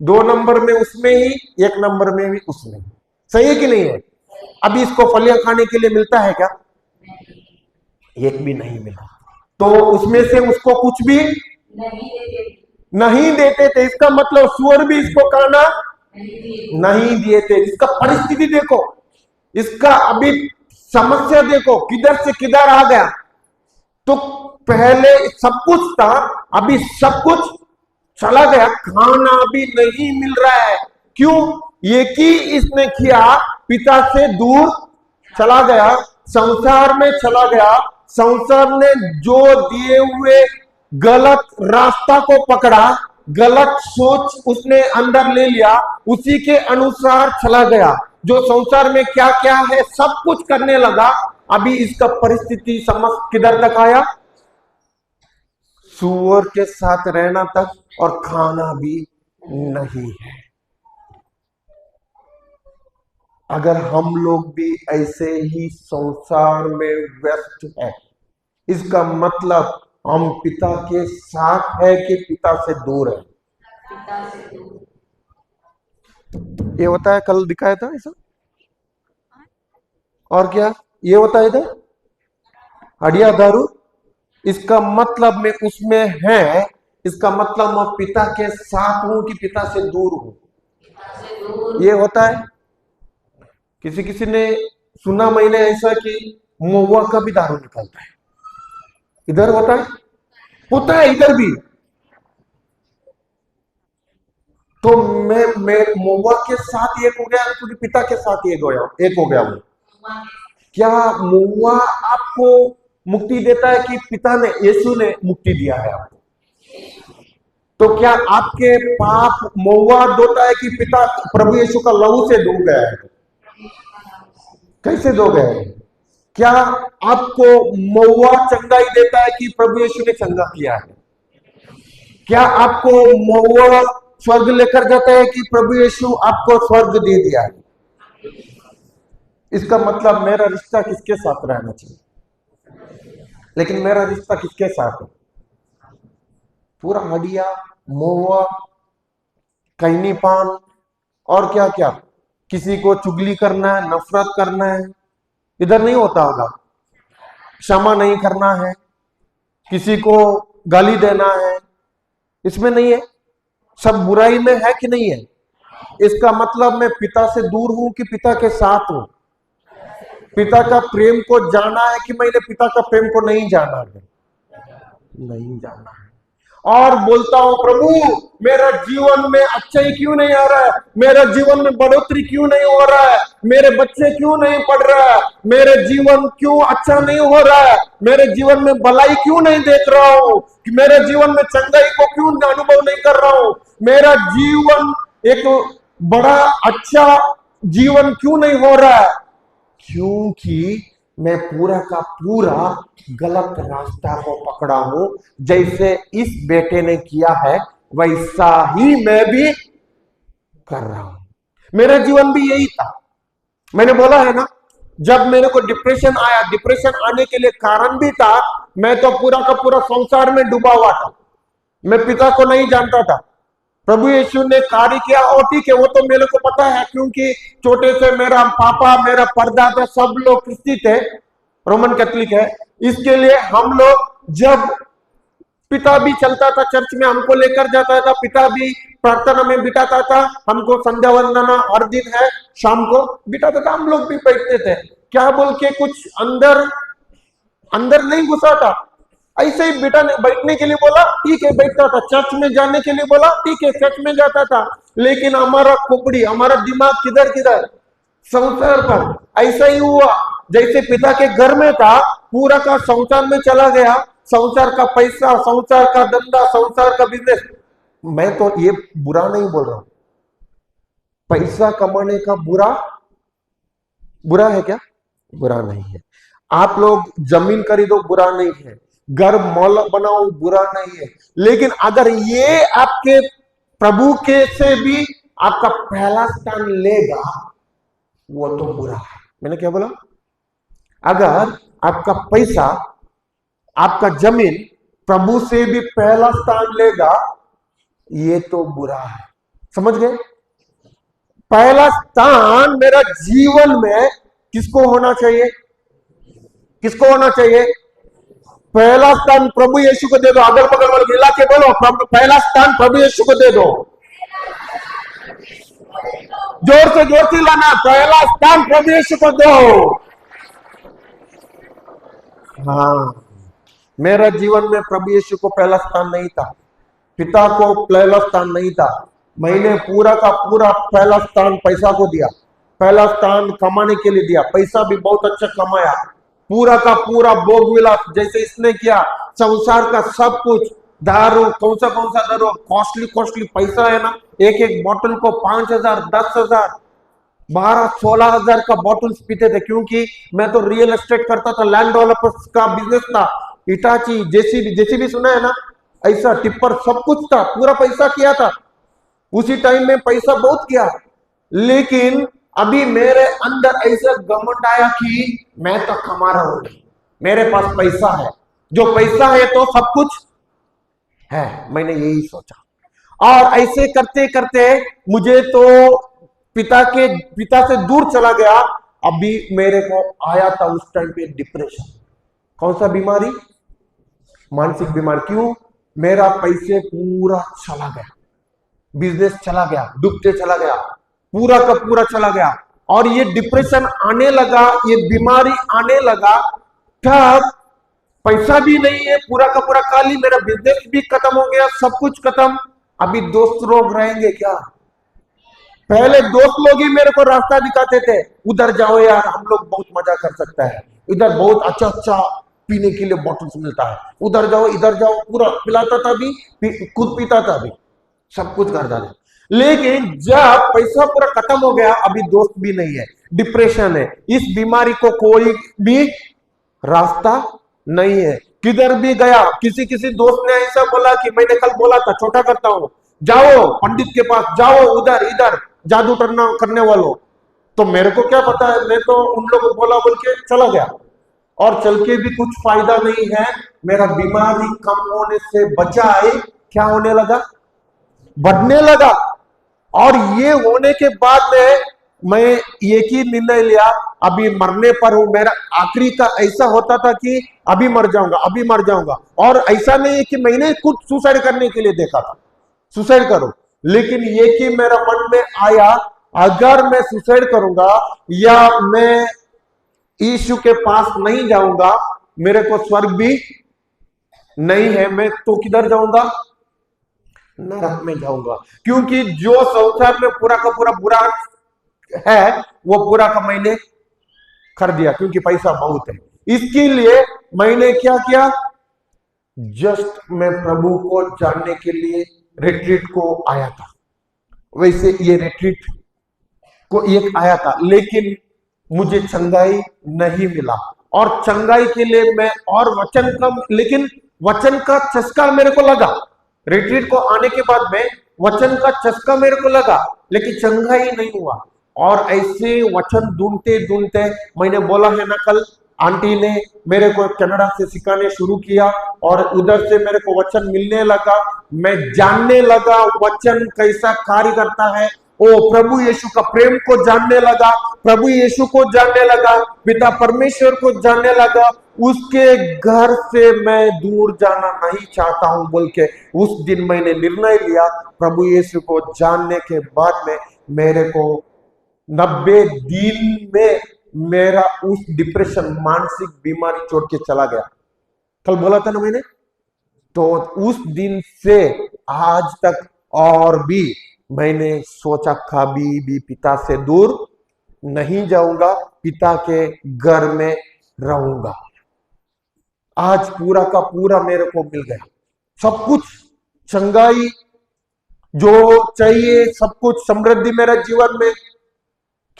2 नंबर में उसमें ही, 1 नंबर में भी उसमें ही, सही है कि नहीं है? अभी इसको फलियां खाने के लिए मिलता है क्या? एक भी नहीं मिला। तो उसमें से उसको कुछ भी नहीं देते थे। इसका मतलब सुअर भी इसको खाना नहीं दिए थे। इसका परिस्थिति देखो, इसका अभी समस्या देखो, किधर से किधर आ गया। तो पहले सब कुछ था, अभी सब कुछ चला गया, खाना भी नहीं मिल रहा है। क्यों? ये कि इसने किया, पिता से दूर चला गया, संसार में चला गया, संसार ने जो दिए हुए गलत रास्ता को पकड़ा, गलत सोच उसने अंदर ले लिया, उसी के अनुसार चला गया। जो संसार में क्या क्या है सब कुछ करने लगा। अभी इसका परिस्थिति समझ किधर तक आया, सुअर के साथ रहना तक, और खाना भी नहीं है। अगर हम लोग भी ऐसे ही संसार में व्यस्त है, इसका मतलब हम पिता के साथ है कि पिता से दूर है? ये होता है, कल दिखाया था ऐसा। और क्या ये होता है इधर, हडिया दारू, इसका मतलब मैं उसमें है, इसका मतलब मैं पिता के साथ हूं कि पिता से दूर हूं, ये होता है। किसी किसी ने सुना मैंने ऐसा कि महुआ का भी दारू निकलता है, इधर होता है, होता है इधर भी। तो मैं महुआ के साथ एक हो गया क्योंकि पिता के साथ एक हो गया हूं। क्या महुआ आपको मुक्ति देता है कि पिता ने, यीशु ने मुक्ति दिया है आपको? तो क्या आपके पाप महुआ धोता है कि पिता प्रभु यीशु का लहू से धो गया है? कैसे धो गए? क्या आपको महुआ चंगाई देता है कि प्रभु यीशु ने चंगा किया है? क्या आपको महुआ स्वर्ग लेकर जाता है कि प्रभु यीशु आपको स्वर्ग दे दिया है? इसका मतलब मेरा रिश्ता किसके साथ रहना चाहिए? लेकिन मेरा रिश्ता किसके साथ है? पूरा हडिया, महुआ, कहनी पान और क्या क्या, किसी को चुगली करना है, नफरत करना है, इधर नहीं होता होगा। क्षमा नहीं करना है, किसी को गाली देना है, इसमें नहीं है। सब बुराई में है कि नहीं है? इसका मतलब मैं पिता से दूर हूं कि पिता के साथ हूं? पिता का प्रेम को जाना है कि मैंने पिता का प्रेम को नहीं जाना है? नहीं जाना है। और बोलता हूं प्रभु मेरा जीवन में अच्छाई क्यों नहीं आ रहा है? मेरा जीवन में बढ़ोतरी क्यों नहीं हो रहा है? मेरे बच्चे क्यों नहीं पढ़ रहा है? मेरे जीवन क्यों अच्छा नहीं हो रहा है? मेरे जीवन में भलाई क्यों नहीं देख रहा हूं? कि मेरे जीवन में चंगाई को क्यों अनुभव नहीं कर रहा हूं? मेरा जीवन एक बड़ा अच्छा जीवन क्यों नहीं हो रहा है? क्योंकि मैं पूरा का पूरा गलत रास्ता को पकड़ा हूं। जैसे इस बेटे ने किया है वैसा ही मैं भी कर रहा हूं। मेरा जीवन भी यही था। मैंने बोला है ना, जब मेरे को डिप्रेशन आया, डिप्रेशन आने के लिए कारण भी था, मैं तो पूरा का पूरा संसार में डूबा हुआ था। मैं पिता को नहीं जानता था। प्रभु यीशु ने कार्य किया और ठीक है, वो तो मेरे को पता है क्योंकि छोटे से मेरा पापा, मेरा परदादा सब लोग क्रिस्ती थे, रोमन कैथोलिक है। इसके लिए हम लोग, जब पिता भी चलता था चर्च में, हमको लेकर जाता था, पिता भी प्रार्थना में बिठाता था, हमको संध्या वंदना हर दिन है शाम को बिठाता था, हम लोग भी बैठते थे। क्या बोल के कुछ अंदर अंदर नहीं घुसा था, ऐसे ही बैठने के लिए बोला, ठीक है बैठता था। चर्च में जाने के लिए बोला, ठीक है चर्च में जाता था। लेकिन हमारा खोपड़ी, हमारा दिमाग किधर किधर? संसार पर। ऐसा ही हुआ, जैसे पिता के घर में था पूरा का संसार में चला गया। संसार का पैसा, संसार का धंधा, संसार का बिजनेस। मैं तो ये बुरा नहीं बोल रहा हूं, पैसा कमाने का बुरा है क्या? बुरा नहीं है। आप लोग जमीन खरीदो, बुरा नहीं है। घर मॉल बनाओ, बुरा नहीं है। लेकिन अगर ये आपके प्रभु के से भी आपका पहला स्थान लेगा, वो तो बुरा है। मैंने क्या बोला? अगर आपका पैसा, आपका जमीन प्रभु से भी पहला स्थान लेगा, ये तो बुरा है। समझ गए? पहला स्थान मेरा जीवन में किसको होना चाहिए? किसको होना चाहिए? पहला स्थान प्रभु यीशु को दे दो। अगल बगल वाले मिला के बोलो, पहला स्थान प्रभु यीशु को दे दो। जोर से लाना, पहला स्थान प्रभु यीशु को दो। हाँ, मेरा जीवन में प्रभु यीशु को पहला स्थान नहीं था, पिता को पहला स्थान नहीं था। मैंने पूरा का पूरा पहला स्थान पैसा को दिया, पहला स्थान कमाने के लिए दिया। पैसा भी बहुत अच्छा कमाया, पूरा का पूरा भोग विलास जैसे इसने किया। संसार का सब कुछ, दारू, कौन सा दारू, कॉस्टली पैसा है ना, एक एक बोतल को 5,000, 10,000, 12, 16,000 का बॉटल्स पीते थे। क्योंकि मैं तो रियल एस्टेट करता था, लैंड डेवलपर्स का बिजनेस था। इटाची, जेसीबी सुना है ना, ऐसा टिप्पर सब कुछ था, पूरा पैसा किया था। उसी टाइम में पैसा बहुत किया। लेकिन अभी मेरे अंदर ऐसा घमंड आया कि मैं तो कमा रहा हूं, मेरे पास पैसा है, जो पैसा है तो सब कुछ है। मैंने यही सोचा और ऐसे करते करते मुझे तो पिता से दूर चला गया। अभी मेरे को आया था उस टाइम पे डिप्रेशन। कौन सा बीमारी? मानसिक बीमारी। क्यों? मेरा पैसे पूरा चला गया, बिजनेस चला गया, डूबते चला गया, पूरा का पूरा चला गया। और ये डिप्रेशन आने लगा, ये बीमारी आने लगा। तब पैसा भी नहीं है, पूरा का पूरा खाली, मेरा बिजनेस भी खत्म हो गया, सब कुछ खत्म। अभी दोस्त लोग रहेंगे क्या? पहले दोस्त लोग ही मेरे को रास्ता दिखाते थे, उधर जाओ यार हम लोग बहुत मजा कर सकता है, इधर बहुत अच्छा अच्छा पीने के लिए बॉटल्स मिलता है, उधर जाओ इधर जाओ, पूरा पिलाता था भी, खुद पीता था भी, सब कुछ करता था। लेकिन जब पैसा पूरा खत्म हो गया, अभी दोस्त भी नहीं है, डिप्रेशन है, इस बीमारी को कोई भी रास्ता नहीं है। किधर भी गया, किसी किसी दोस्त ने ऐसा बोला कि मैंने कल बोला था, छोटा करता हूं, जाओ पंडित के पास जाओ, उधर इधर जादू करने वालों। तो मेरे को क्या पता है, मैं तो उन लोगों को बोला बोल के चला गया, और चल के भी कुछ फायदा नहीं है। मेरा बीमारी कम होने से बजाय क्या होने लगा, बढ़ने लगा। और ये होने के बाद में मैं एक ही निर्णय लिया, अभी मरने पर हूं। मेरा आखिरी का ऐसा होता था कि अभी मर जाऊंगा, अभी मर जाऊंगा, और ऐसा नहीं है कि मैंने खुद सुसाइड करने के लिए देखा था, सुसाइड करो, लेकिन ये कि मेरा मन में आया, अगर मैं सुसाइड करूंगा या मैं यीशु के पास नहीं जाऊंगा, मेरे को स्वर्ग भी नहीं है, मैं तो किधर जाऊंगा, नरक में जाऊंगा। क्योंकि जो संसार में पूरा का पूरा बुरा है, वो पूरा का मैंने कर दिया, क्योंकि पैसा बहुत है। इसके लिए मैंने क्या किया, जस्ट मैं प्रभु को जानने के लिए रिट्रीट को आया था। वैसे ये रिट्रीट को एक आया था, लेकिन मुझे चंगाई नहीं मिला, और चंगाई के लिए मैं और वचन का, लेकिन वचन का चस्का मेरे को लगा। रिट्रीट को आने के बाद में वचन का चस्का मेरे को लगा, लेकिन चंगाई नहीं हुआ। और ऐसे वचन ढूंढते ढूंढते, मैंने बोला है ना कल, आंटी ने मेरे को कनाडा से सिखाने शुरू किया, और उधर से मेरे को वचन मिलने लगा, मैं जानने लगा वचन कैसा कार्य करता है। ओ प्रभु यीशु का प्रेम को जानने लगा, प्रभु यीशु को जानने लगा, पिता परमेश्वर को जानने लगा। उसके घर से मैं दूर जाना नहीं चाहता हूं बोल के उस दिन मैंने निर्णय लिया। प्रभु यीशु को जानने के बाद में मेरे को 90 दिन में मेरा उस डिप्रेशन, मानसिक बीमारी छोड़ के चला गया। कल बोला था ना मैंने, तो उस दिन से आज तक और भी मैंने सोचा कभी भी पिता से दूर नहीं जाऊंगा, पिता के घर में रहूंगा। आज पूरा का पूरा मेरे को मिल गया, सब कुछ, चंगाई जो चाहिए, सब कुछ, समृद्धि मेरा जीवन में।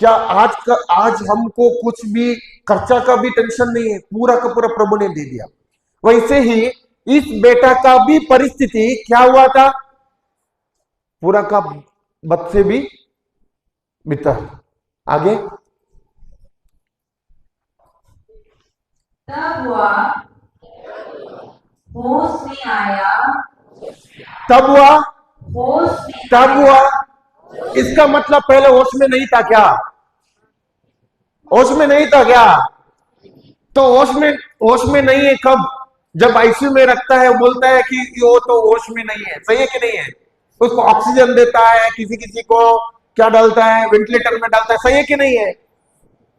क्या आज हमको कुछ भी खर्चा का भी टेंशन नहीं है, पूरा का पूरा प्रभु ने दे दिया। वैसे ही इस बेटा का भी परिस्थिति क्या हुआ था, पूरा का बच्चे भी बीता। आगे, तब हुआ होश में आया, तब हुआ, होश में तब हुआ, इसका मतलब पहले होश में नहीं था क्या, होश में नहीं था क्या? तो होश में नहीं है कब, जब आईसीयू में रखता है, बोलता है कि वो तो होश में नहीं है, सही है कि नहीं है? उसको ऑक्सीजन देता है, किसी किसी को क्या डालता है, वेंटिलेटर में डालता है, सही है कि नहीं है?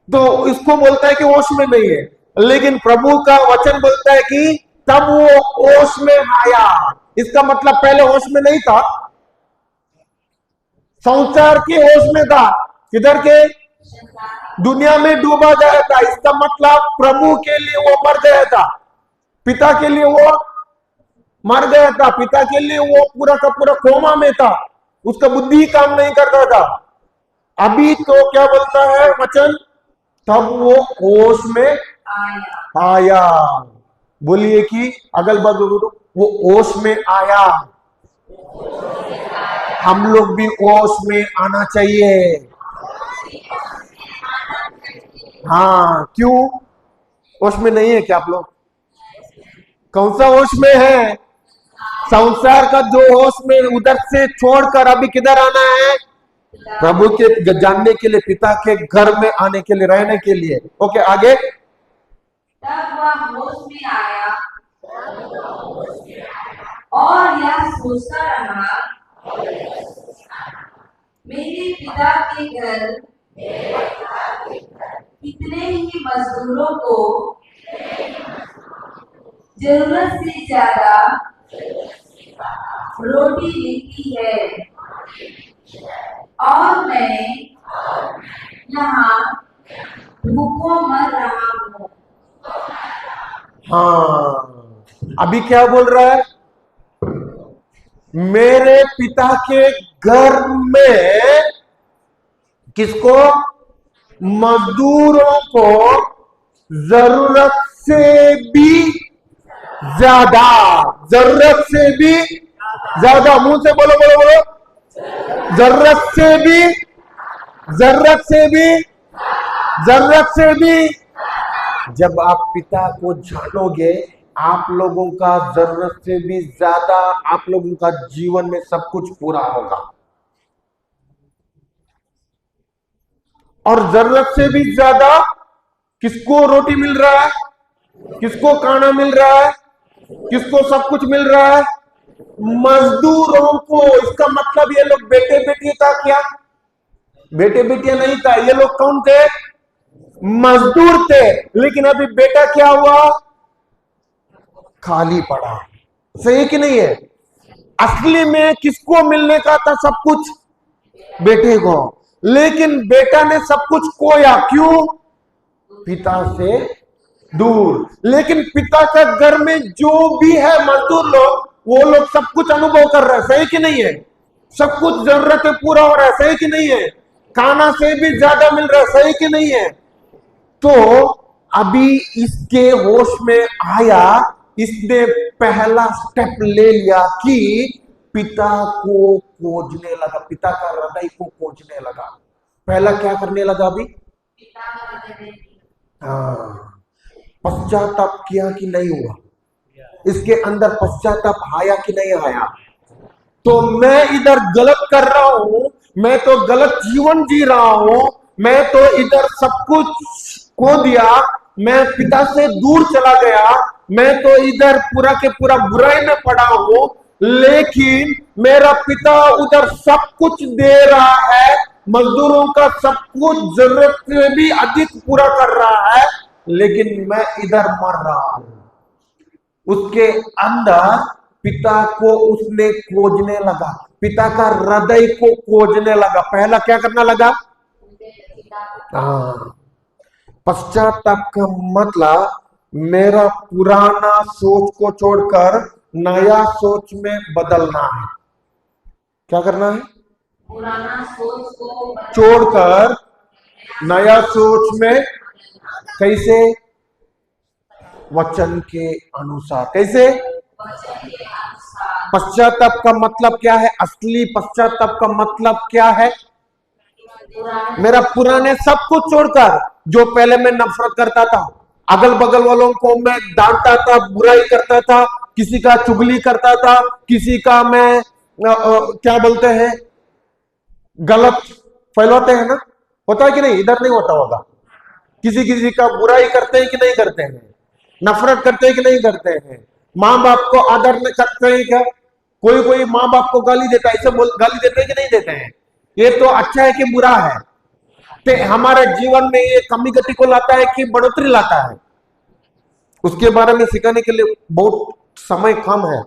तो इसको बोलता है कि होश में नहीं है। लेकिन प्रभु का वचन बोलता है कि तब वो होश में आया। इसका मतलब पहले होश में नहीं था, संसार के होश में था, किधर के, दुनिया में डूबा गया था। इसका मतलब प्रभु के लिए वो मर गया था, पिता के लिए वो मर गया था, पिता के लिए वो पूरा का पूरा कोमा में था, उसका बुद्धि काम नहीं करता था। अभी तो क्या बोलता है वचन, तब वो होश में आया। बोलिए कि अगल बगल, वो होश में आया। हम लोग भी होश में आना चाहिए। हाँ, क्यों होश में नहीं है क्या आप लोग? कौन सा होश में है? संसार का जो होश में, उधर से छोड़कर अभी किधर आना है, प्रभु के जानने के लिए, पिता के घर में आने के लिए, रहने के लिए। ओके, आगे, तब वह होश में आया और यह सोचता रहा, मेरे पिता के घर कितने ही मजदूरों को जरूरत से ज्यादा रोटी लिखी है और मैं यहाँ भूखों मर रहा हूँ। हाँ, अभी क्या बोल रहा है? मेरे पिता के घर में किसको? मजदूरों को जरूरत से भी ज्यादा, जरूरत से भी ज्यादा, मुंह से बोलो बोलो बोलो, जरूरत से भी, जरूरत से भी, जरूरत से भी। जब आप पिता को जानोगे, आप लोगों का जरूरत से भी ज्यादा, आप लोगों का जीवन में सब कुछ पूरा होगा। और जरूरत से भी ज्यादा किसको रोटी मिल रहा है? किसको खाना मिल रहा है? किसको सब कुछ मिल रहा है? मजदूरों को। इसका मतलब ये लोग बेटे बेटियां था क्या? बेटे बेटियां नहीं था, ये लोग कौन थे? मजदूर थे। लेकिन अभी बेटा क्या हुआ? खाली पड़ा। सही कि नहीं है? असली में किसको मिलने का था सब कुछ? बेटे को। लेकिन बेटा ने सब कुछ खोया। क्यों? पिता से दूर। लेकिन पिता के घर में जो भी है मजदूर लोग, वो लोग सब कुछ अनुभव कर रहे हैं। सही कि नहीं है? सब कुछ जरूरतें पूरा हो रहा है। सही कि नहीं है? खाना से भी ज्यादा मिल रहा है। सही कि नहीं है? तो अभी इसके होश में आया, इसने पहला स्टेप ले लिया कि पिता को खोजने लगा, पिता का हृदय को खोजने लगा। पहला क्या करने लगा? अभी हाँ, पश्चाताप किया कि नहीं हुआ? इसके अंदर पश्चाताप आया कि नहीं आया? तो मैं इधर गलत कर रहा हूं, मैं तो गलत जीवन जी रहा हूं, मैं तो इधर सब कुछ खो दिया, मैं पिता से दूर चला गया, मैं तो इधर पूरा के पूरा बुराई में पड़ा हूं। लेकिन मेरा पिता उधर सब कुछ दे रहा है, मजदूरों का सब कुछ जरूरत से भी अधिक पूरा कर रहा है, लेकिन मैं इधर मर रहा हूं। उसके अंदर पिता को उसने खोजने लगा, पिता का हृदय को खोजने लगा। पहला क्या करना लगा? पश्चाताप का मतलब मेरा पुराना सोच को छोड़कर नया सोच में बदलना है। क्या करना है? पुराना सोच को छोड़कर नया सोच में। कैसे? वचन के अनुसार। कैसे? पश्चाताप का मतलब क्या है? असली पश्चाताप का मतलब क्या है? मेरा पुराने सब कुछ छोड़कर, जो पहले मैं नफरत करता था, अगल बगल वालों को मैं डांटता था, बुराई करता था, किसी का चुगली करता था, किसी का मैं क्या बोलते हैं, गलत फैलाते हैं ना, होता है कि नहीं? इधर नहीं होता होगा। किसी किसी का बुराई करते हैं कि नहीं करते हैं? नफरत करते हैं कि नहीं करते हैं? माँ बाप को आदर नहीं करते हैं क्या? कोई कोई माँ बाप को गाली देता है, ऐसे गाली देते हैं कि नहीं देते हैं? ये तो अच्छा है कि बुरा है? तो हमारे जीवन में ये कमी गति को लाता है कि बढ़ोतरी लाता है? उसके बारे में सिखाने के लिए बहुत समय कम है।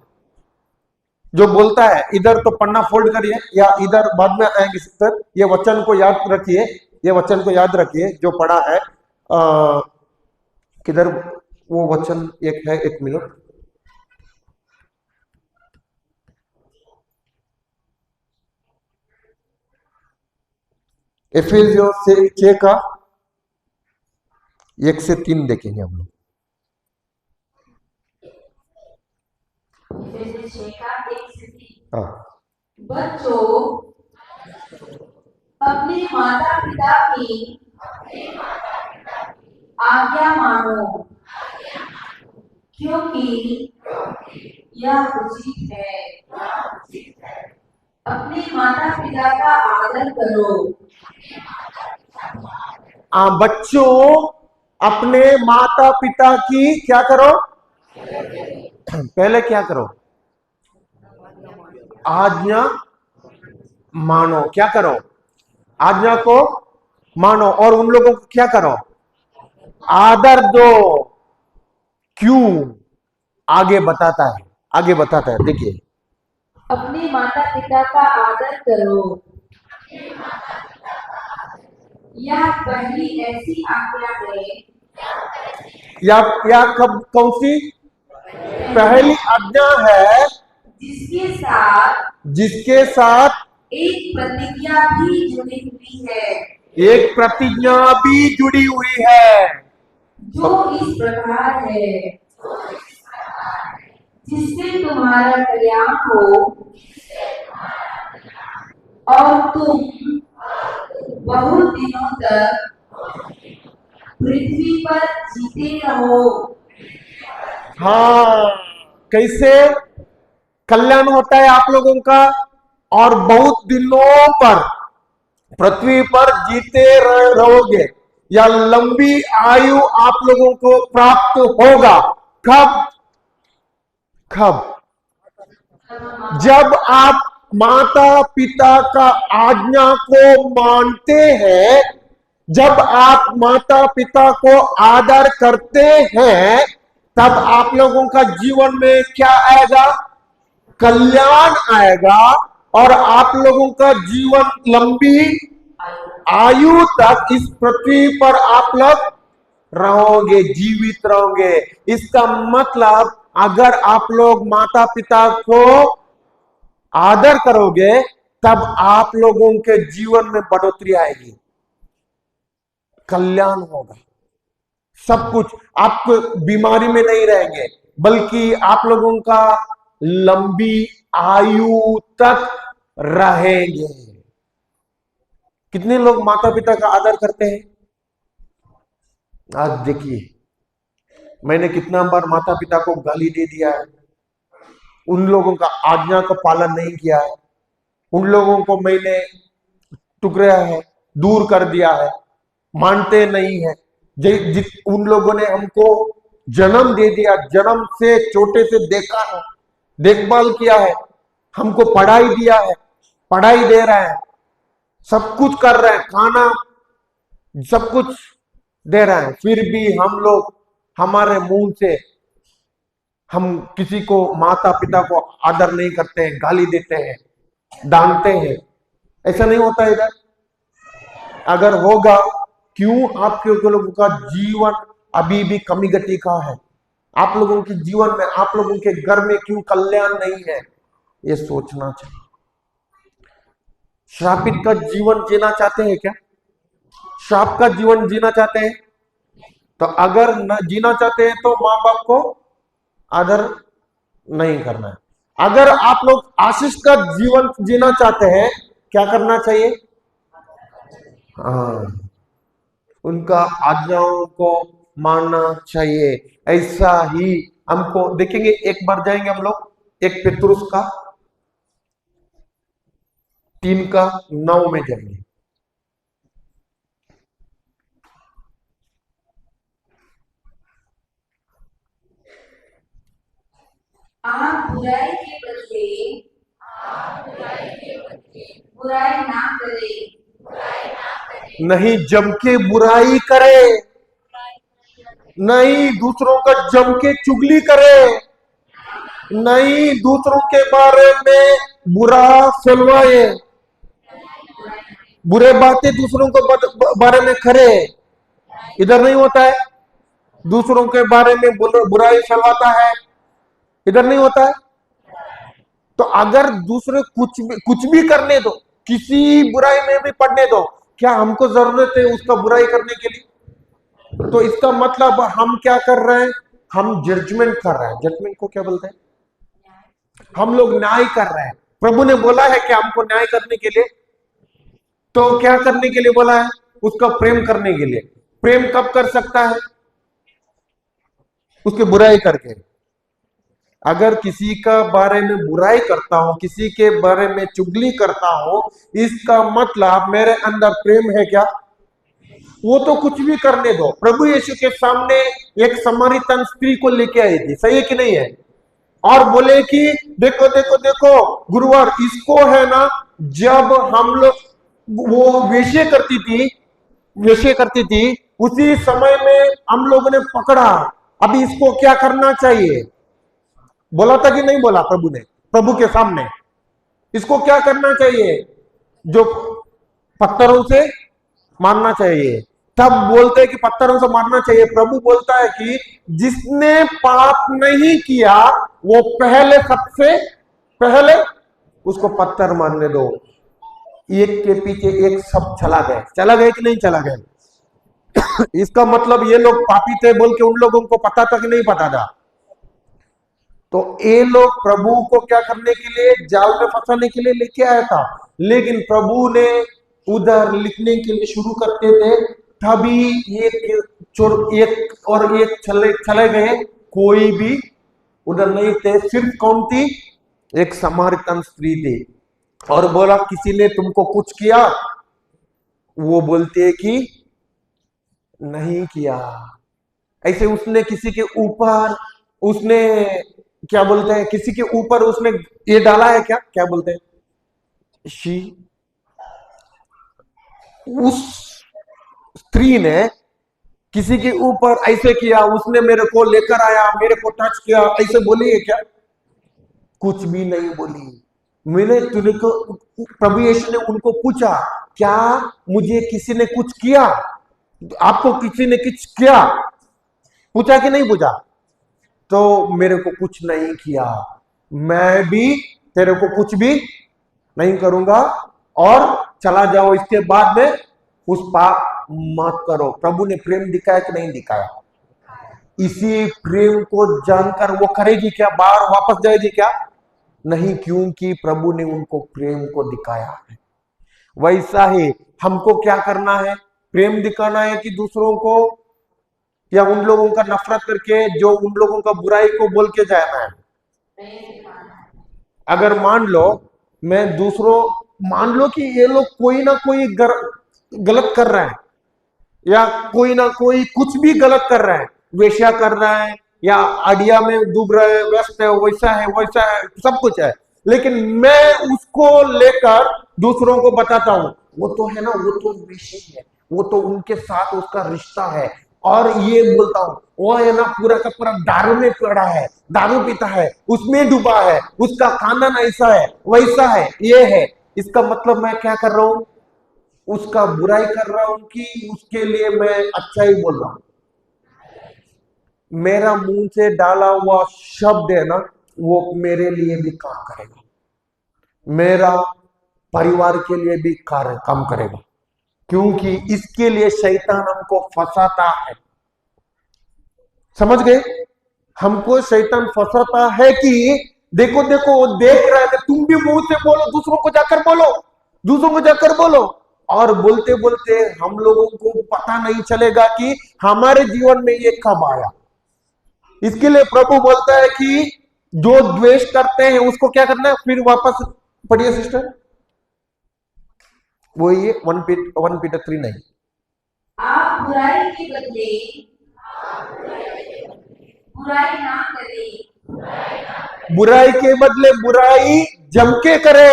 जो बोलता है इधर तो पन्ना फोल्ड करिए या इधर बाद में आएंगे सर, ये वचन को याद रखिए, ये वचन को याद रखिए जो पढ़ा है। किधर वो वचन एक है, एक मिनट। एफेसियों से 6 का 1 से 3 देखेंगे हम लोग। हाँ। बच्चों, अपने माता पिता की आज्ञा मानो, क्योंकि यह उचित है। अपने माता पिता का आदर करो। बच्चों, अपने माता पिता की क्या करो? पहले क्या करो? आज्ञा मानो। क्या करो? आज्ञा को मानो। और उन लोगों को क्या करो? आदर दो। क्यों? आगे बताता है, आगे बताता है, देखिए। अपने माता पिता का आदर करो। यह पहली ऐसी आज्ञा है या कब कौन सी पहली आज्ञा है जिसके साथ एक प्रतिज्ञा भी जुड़ी हुई है, एक प्रतिज्ञा भी जुड़ी हुई है, जो इस प्रकार है, जिससे तुम्हारा कल्याण हो और तुम बहुत दिनों तक पृथ्वी पर जीते रहो। हाँ, कैसे कल्याण होता है आप लोगों का और बहुत दिनों पर पृथ्वी पर जीते रहोगे, या लंबी आयु आप लोगों को प्राप्त होगा। कब कब जब आप माता पिता का आज्ञा को मानते हैं, जब आप माता पिता को आदर करते हैं, तब आप लोगों का जीवन में क्या आएगा? कल्याण आएगा और आप लोगों का जीवन लंबी आयु तक इस पृथ्वी पर आप लोग रहोगे, जीवित रहोगे। इसका मतलब अगर आप लोग माता पिता को आदर करोगे तब आप लोगों के जीवन में बढ़ोतरी आएगी, कल्याण होगा, सब कुछ। आप बीमारी में नहीं रहेंगे, बल्कि आप लोगों का लंबी आयु तक रहेंगे। कितने लोग माता पिता का आदर करते हैं? आज देखिए, मैंने कितना बार माता पिता को गाली दे दिया है, उन लोगों का आज्ञा का पालन नहीं किया है, उन लोगों को मैंने टुकराया है, दूर कर दिया है, मानते नहीं है। उन लोगों ने हमको जन्म दे दिया, जन्म से छोटे से देखा है, देखभाल किया है, हमको पढ़ाई दिया है, पढ़ाई दे रहा है, सब कुछ कर रहे हैं, खाना सब कुछ दे रहा है, फिर भी हम लोग हमारे मुंह से हम किसी को माता पिता को आदर नहीं करते हैं, गाली देते हैं, डांटते हैं। ऐसा नहीं होता इधर? अगर होगा, क्यों आपके लोगों का जीवन अभी भी कमी गति का है? आप लोगों के जीवन में, आप लोगों के घर में क्यों कल्याण नहीं है? ये सोचना चाहिए। श्रापित का जीवन जीना चाहते हैं क्या? श्राप का जीवन जीना चाहते हैं? तो अगर न जीना चाहते हैं तो मां बाप को आदर नहीं करना है। अगर आप लोग आशीष का जीवन जीना चाहते हैं, क्या करना चाहिए? हाँ, उनका आज्ञाओं को मानना चाहिए। ऐसा ही हमको देखेंगे, एक बार जाएंगे हम लोग 1 पेतरुस का 3:9 में जाएंगे। आप बुराई के बदले बुराई ना करें, नहीं जम के बुराई करे, नहीं दूसरों का जम के चुगली करे, नहीं दूसरों के बारे में बुरा फैलवाए, बुरे बातें दूसरों को बारे में करे। इधर नहीं होता है, दूसरों के बारे में बुराई फैलाता है, इधर नहीं होता है। तो अगर दूसरे कुछ भी करने दो, किसी बुराई में भी पड़ने दो, क्या हमको जरूरत है उसका बुराई करने के लिए? तो इसका मतलब हम क्या कर रहे हैं? हम जजमेंट कर रहे हैं। जजमेंट को क्या बोलते हैं? हम लोग न्याय कर रहे हैं। प्रभु ने बोला है कि हमको न्याय करने के लिए, तो क्या करने के लिए बोला है? उसका प्रेम करने के लिए। प्रेम कब कर सकता है? उसके बुराई करके। अगर किसी का बारे में बुराई करता हूं, किसी के बारे में चुगली करता हूं, इसका मतलब मेरे अंदर प्रेम है क्या? वो तो कुछ भी करने दो। प्रभु यीशु के सामने एक समारितन स्त्री को लेके आई थी, सही है कि नहीं है? और बोले कि देखो देखो देखो गुरुवार, इसको है ना, जब हम लोग, वो वेश्या करती थी, उसी समय में हम लोगों ने पकड़ा, अभी इसको क्या करना चाहिए? बोला था कि नहीं बोला प्रभु ने? प्रभु के सामने इसको क्या करना चाहिए? जो पत्थरों से मारना चाहिए। तब बोलते हैं कि पत्थरों से मारना चाहिए। प्रभु बोलता है कि जिसने पाप नहीं किया वो पहले, सबसे पहले उसको पत्थर मारने दो। एक के पीछे एक सब चला गए कि नहीं चला गए? इसका मतलब ये लोग पापी थे बोल के उन लोगों को पता था कि नहीं पता था? तो ये लोग प्रभु को क्या करने के लिए, जाल में फंसाने के लिए लेके आया था। लेकिन प्रभु ने उधर लिखने के लिए शुरू करते थे, तभी एक चोर एक और एक चले गए। कोई भी उधर नहीं थे, सिर्फ कौन थी? एक सामरियन स्त्री थी। और बोला किसी ने तुमको कुछ किया? वो बोलती है कि नहीं किया। ऐसे उसने किसी के ऊपर, उसने क्या बोलते हैं, किसी के ऊपर उसने ये डाला है, क्या क्या बोलते हैं, शी, उस स्त्री ने किसी के ऊपर ऐसे किया, उसने मेरे को लेकर आया, मेरे को टच किया, ऐसे बोली है क्या? कुछ भी नहीं बोली। मैंने तुझे को, प्रभु यीशु ने उनको पूछा, क्या मुझे किसी ने कुछ किया? आपको किसी ने कुछ किया? पूछा कि नहीं पूछा? तो मेरे को कुछ नहीं किया, मैं भी तेरे को कुछ भी नहीं करूंगा और चला जाओ। इसके बाद में उस पाप मत करो। प्रभु ने प्रेम दिखाया कि नहीं दिखाया? इसी प्रेम को जानकर वो करेगी क्या? बाहर वापस जाएगी क्या? नहीं, क्योंकि प्रभु ने उनको प्रेम को दिखाया है। वैसा ही हमको क्या करना है? प्रेम दिखाना है कि दूसरों को, या उन लोगों का नफरत करके जो उन लोगों का बुराई को बोल के जाना है? अगर मान लो मैं दूसरों, मान लो कि ये लोग कोई ना कोई गलत कर रहा है, या कोई ना कोई कुछ भी गलत कर रहा है, वेश्या कर रहा है या अड़िया में डूब रहा है, व्यस्त है, वैसा है वैसा है, सब कुछ है, लेकिन मैं उसको लेकर दूसरों को बताता हूं, वो तो है ना, वो तो वेश्या है, वो तो उनके साथ उसका रिश्ता है, और ये बोलता हूं वो है ना पूरा का पूरा दारू में पड़ा है, दारू पीता है, उसमें डूबा है, उसका खानदान ऐसा है वैसा है, ये है, इसका मतलब मैं क्या कर रहा हूं? उसका बुराई कर रहा हूं कि उसके लिए मैं अच्छा ही बोल रहा हूं? मेरा मुंह से डाला हुआ शब्द है ना, वो मेरे लिए भी काम करेगा, मेरा परिवार के लिए भी काम करेगा, क्योंकि इसके लिए शैतान हमको फंसाता है। समझ गए? हमको शैतान फंसाता है कि देखो देखो वो देख रहा है कि तुम भी मुंह से बोलो, दूसरों को जाकर बोलो, दूसरों को जाकर बोलो, और बोलते बोलते हम लोगों को पता नहीं चलेगा कि हमारे जीवन में ये कब आया। इसके लिए प्रभु बोलता है कि जो द्वेष करते हैं उसको क्या करना है? फिर वापस पढ़िए सिस्टर, वो ये 1 पीटर 3:9। आप बुराई के बदले बुराई ना करें, बुराई के बदले बुराई जम के करे।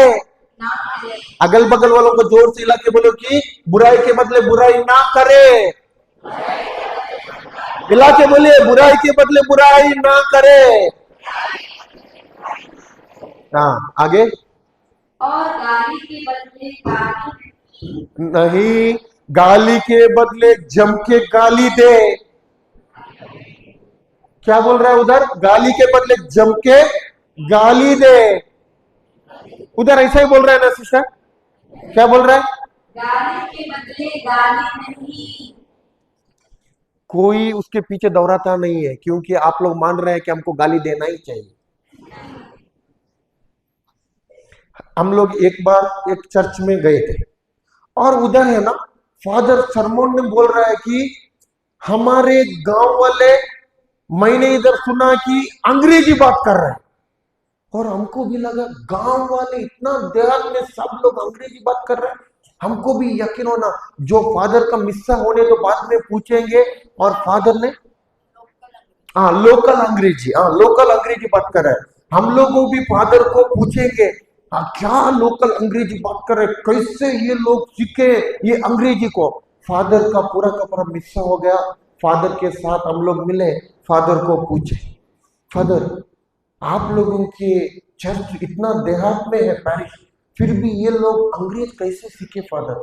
ना करें। अगल बगल वालों को जोर से हिला के बोलो कि बुराई के बदले बुराई ना करे। हिला के बोलिए, बुराई के बदले बुराई ना करे। हाँ, आगे। और गाली के बदले गाली नहीं, गाली के बदले जम के गाली दे। क्या बोल रहा है उधर? गाली के बदले जम के गाली दे। उधर ऐसा ही बोल रहा है ना सिस्टर? क्या बोल रहा है? गाली के बदले गाली नहीं। कोई उसके पीछे दौड़ाता नहीं है, क्योंकि आप लोग मान रहे हैं कि हमको गाली देना ही चाहिए। हम लोग एक बार एक चर्च में गए थे, और उधर है ना फादर सरमोन ने बोल रहा है कि हमारे गांव वाले, मैंने इधर सुना कि अंग्रेजी बात कर रहे हैं, और हमको भी लगा गांव वाले इतना, देहात में सब लोग अंग्रेजी बात कर रहे हैं, हमको भी यकीन होना। जो फादर का मिस्सा होने तो बाद में पूछेंगे, और फादर ने लोकल अंग्रेजी बात कर रहे हैं। हम लोग को भी फादर को पूछेंगे क्या लोकल अंग्रेजी बात कर रहे, कैसे ये लोग सीखे ये अंग्रेजी को। फादर का पूरा मिस्सा हो गया। फादर के साथ हम लोग मिले, फादर को पूछे, फादर आप लोगों के चर्च इतना देहात में है, पैरिश, फिर भी ये लोग अंग्रेज कैसे सीखे फादर?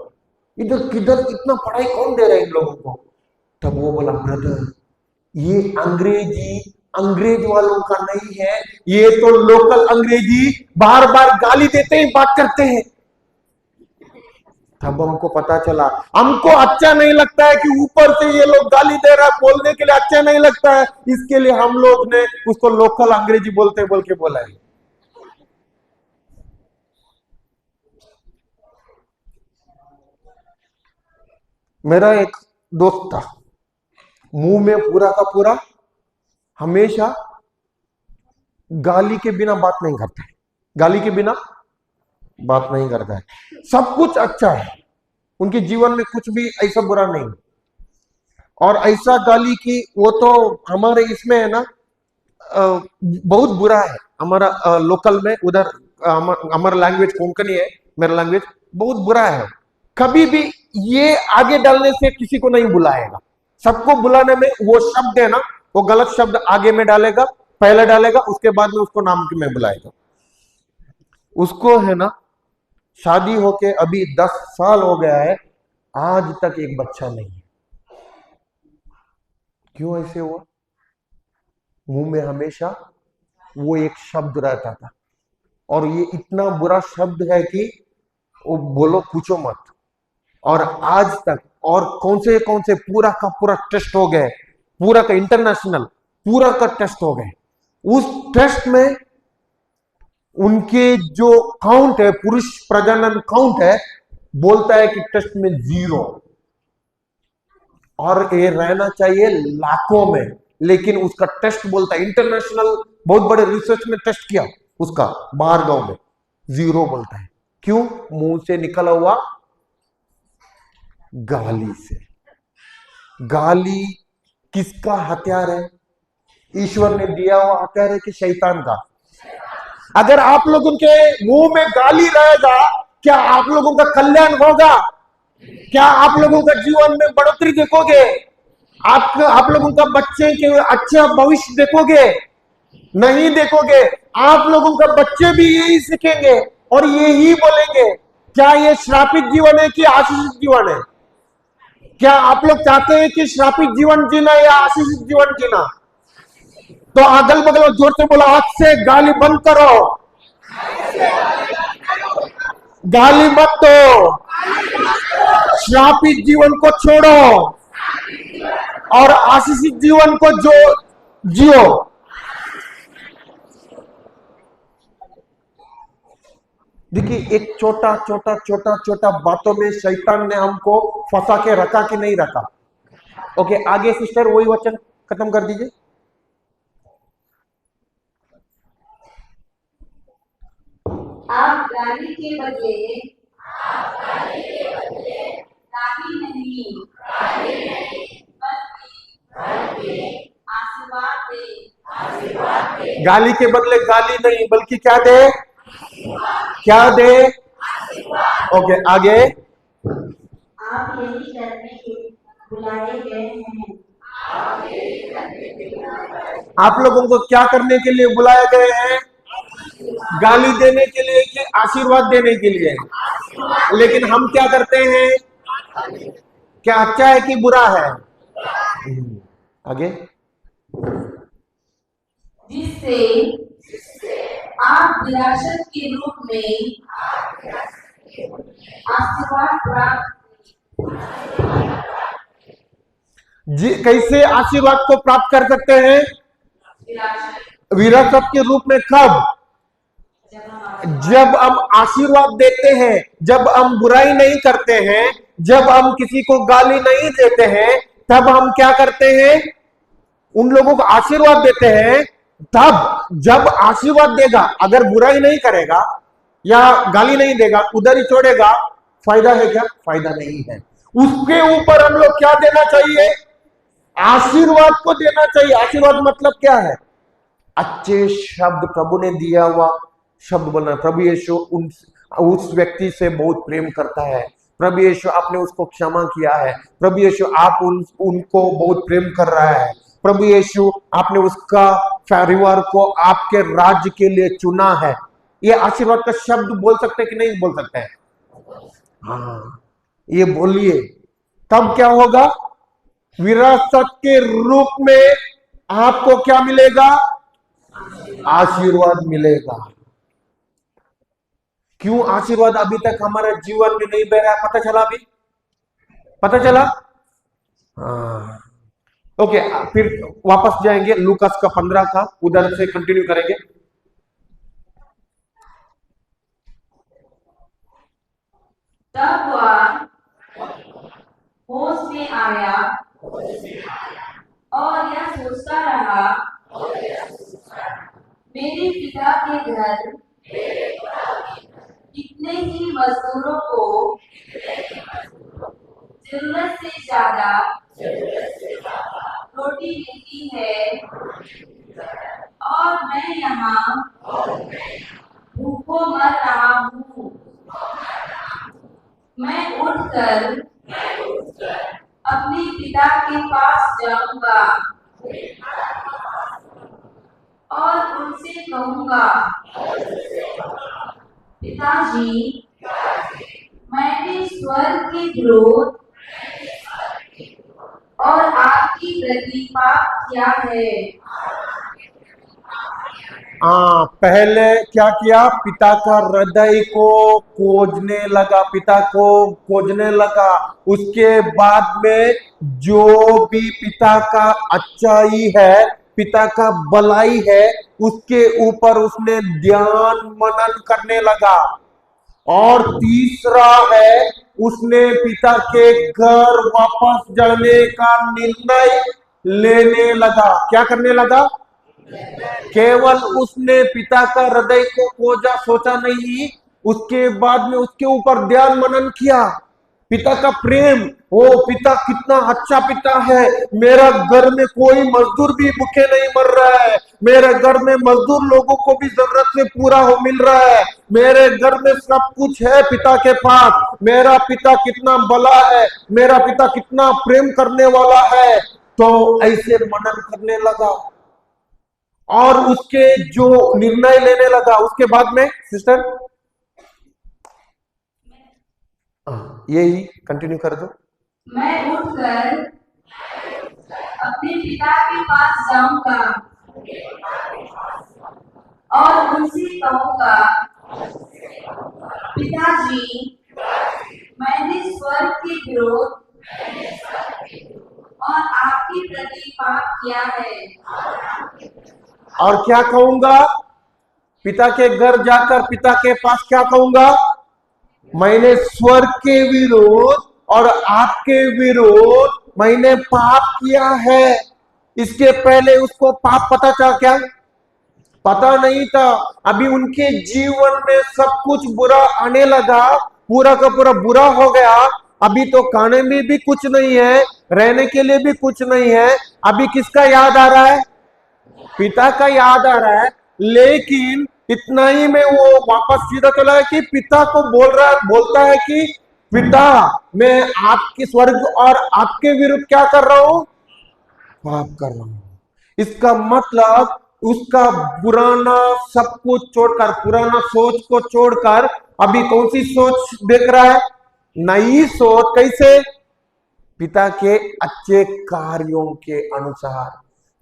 इधर किधर इतना पढ़ाई कौन दे रहा है इन लोगों को? तब वो बोला, ब्रदर ये अंग्रेजी अंग्रेज वालों का नहीं है, ये तो लोकल अंग्रेजी बार बार गाली देते हैं, बात करते हैं। तब हमको पता चला, हमको अच्छा नहीं लगता है कि ऊपर से ये लोग गाली दे रहा है, बोलने के लिए अच्छा नहीं लगता है, इसके लिए हम लोग ने उसको लोकल अंग्रेजी बोलते बोल के बोला है। मेरा एक दोस्त था, मुंह में पूरा का पूरा हमेशा गाली के बिना बात नहीं करता है, गाली के बिना बात नहीं करता है, सब कुछ अच्छा है, उनके जीवन में कुछ भी ऐसा बुरा नहीं। और ऐसा गाली की वो तो हमारे इसमें है ना, बहुत बुरा है हमारा लोकल में, उधर हमारा लैंग्वेज कोंकणी है, मेरा लैंग्वेज बहुत बुरा है। कभी भी ये आगे डालने से किसी को नहीं बुलाएगा, सबको बुलाने में वो शब्द है ना, वो गलत शब्द आगे में डालेगा, पहले डालेगा, उसके बाद में उसको नाम में बुलाएगा। उसको है ना शादी होके अभी 10 साल हो गया है, आज तक एक बच्चा नहीं है। क्यों ऐसे हुआ? मुंह में हमेशा वो एक शब्द रहता था, और ये इतना बुरा शब्द है कि वो बोलो पूछो मत। और आज तक और कौन से पूरा का पूरा टेस्ट हो गए, पूरा का इंटरनेशनल पूरा का टेस्ट हो गए। उस टेस्ट में उनके जो काउंट है, पुरुष प्रजनन काउंट है, बोलता है कि टेस्ट में 0, और ये रहना चाहिए लाखों में, लेकिन उसका टेस्ट बोलता है, इंटरनेशनल बहुत बड़े रिसर्च में टेस्ट किया उसका, बाहर गांव में 0 बोलता है। क्यों? मुंह से निकला हुआ गाली से। गाली किसका हथियार है? ईश्वर ने दिया हुआ हथियार है कि शैतान का? अगर आप लोगों के मुंह में गाली रहेगा, क्या आप लोगों का कल्याण होगा? क्या आप लोगों का जीवन में बढ़ोतरी देखोगे? आप लोगों का बच्चे के अच्छा भविष्य देखोगे? नहीं देखोगे। आप लोगों का बच्चे भी यही सीखेंगे और यही बोलेंगे। क्या ये श्रापित जीवन है कि आशीषित जीवन है? क्या आप लोग चाहते हैं कि श्रापित जीवन जीना या आशीषित जीवन जीना? तो अगल बगल जोर से बोला, आज से गाली बंद करो, गाली मत दो, श्रापित जीवन को छोड़ो और आशीषित जीवन को जो जियो। देखिए, एक छोटा छोटा छोटा छोटा बातों में शैतान ने हमको फंसा के रखा कि नहीं रखा। ओके, आगे सिस्टर वही वचन खत्म कर दीजिए। आप गाली के बदले गाली नहीं बल्कि आशीर्वाद दे। गाली के बदले गाली नहीं बल्कि क्या दे? क्या दे? ओके, आगे। आप यही करने के बुलाए गए हैं। आप लोगों को क्या करने के लिए बुलाए गए हैं? गाली देने के लिए कि आशीर्वाद देने के लिए? लेकिन हम क्या करते हैं? क्या अच्छा है कि बुरा है? आगे। जिससे आप विरासत के रूप में आशीर्वाद प्राप्त। कैसे आशीर्वाद को प्राप्त कर सकते हैं? विरासत के रूप में कब? जब हम आशीर्वाद देते हैं, जब हम बुराई नहीं करते हैं, जब हम किसी को गाली नहीं देते हैं, तब हम क्या करते हैं? उन लोगों को आशीर्वाद देते हैं। तब जब आशीर्वाद देगा, अगर बुराई नहीं करेगा या गाली नहीं देगा, उधर ही छोड़ेगा, फायदा है क्या? फायदा नहीं है। उसके ऊपर हम लोग क्या देना चाहिए? आशीर्वाद को देना चाहिए। आशीर्वाद मतलब क्या है? अच्छे शब्द, प्रभु ने दिया हुआ शब्द बोलना। प्रभु यीशु उस व्यक्ति से बहुत प्रेम करता है। प्रभु यीशु आपने उसको क्षमा किया है। प्रभु यीशु आप उनको बहुत प्रेम कर रहा है। प्रभु यीशु आपने उसका परिवार को आपके राज्य के लिए चुना है। ये आशीर्वाद का शब्द बोल सकते हैं कि नहीं बोल सकते हैं? हाँ, ये बोलिए, तब क्या होगा? विरासत के रूप में आपको क्या मिलेगा? आशीर्वाद मिलेगा। क्यों आशीर्वाद अभी तक हमारे जीवन में नहीं बह रहा है? पता चला? अभी पता चला? हाँ, ओके, फिर वापस जाएंगे लूकास का 15 का, उधर से कंटिन्यू करेंगे। तब वह होश में आया और यह सोचता रहा, मेरे पिता के घर कितने ही मजदूरों को जरूरत से ज्यादा रोटी मिलती है और मैं यहाँ भूखों मर रहा हूँ। मैं उठकर अपने पिता के पास जाऊंगा और उनसे कहूंगा, पिताजी, मैंने स्वर्ग के विरोध और आपकी प्रति पाप किया है। पहले क्या किया? पिता का हृदय को खोजने लगा, पिता को खोजने लगा। उसके बाद में जो भी पिता का अच्छाई है, पिता का भलाई है, उसके ऊपर उसने ध्यान मनन करने लगा। और तीसरा है, उसने पिता के घर वापस जाने का निर्णय लेने लगा। क्या करने लगा? केवल उसने पिता का हृदय को खोजा, सोचा नहीं, उसके बाद में उसके ऊपर ध्यान मनन किया। पिता का प्रेम, ओ पिता कितना अच्छा पिता है, मेरा घर में कोई मजदूर भी भूखे नहीं मर रहा है, मेरे घर में मजदूर लोगों को भी जरूरत से पूरा हो मिल रहा है, मेरे घर में सब कुछ है पिता के पास, मेरा पिता कितना भला है, मेरा पिता कितना प्रेम करने वाला है। तो ऐसे मनन करने लगा और उसके जो निर्णय लेने लगा। उसके बाद में सिस्टर यही कंटिन्यू कर दो। मैं उठकर अपने पिता के पास जाऊंगा और उनसे कहूंगा, पिताजी, मैंने स्वर्ग के विरोध और आपके प्रति पाप किया है। और क्या कहूंगा? पिता के घर जाकर पिता के पास क्या कहूंगा? मैंने स्वर्ग के विरोध और आपके विरोध मैंने पाप किया है। इसके पहले उसको पाप पता था क्या? पता नहीं था। अभी उनके जीवन में सब कुछ बुरा आने लगा, पूरा का पूरा बुरा हो गया। अभी तो खाने में भी कुछ नहीं है, रहने के लिए भी कुछ नहीं है। अभी किसका याद आ रहा है? पिता का याद आ रहा है। लेकिन इतना ही में वो वापस सीधा चला है कि पिता को बोलता है कि पिता, मैं आपके स्वर्ग और आपके विरुद्ध क्या कर रहा हूं? पाप कर रहा हूं। इसका मतलब उसका पुराना सब कुछ छोड़कर, पुराना सोच को छोड़कर अभी कौन सी सोच देख रहा है? नई सोच। कैसे? पिता के अच्छे कार्यों के अनुसार।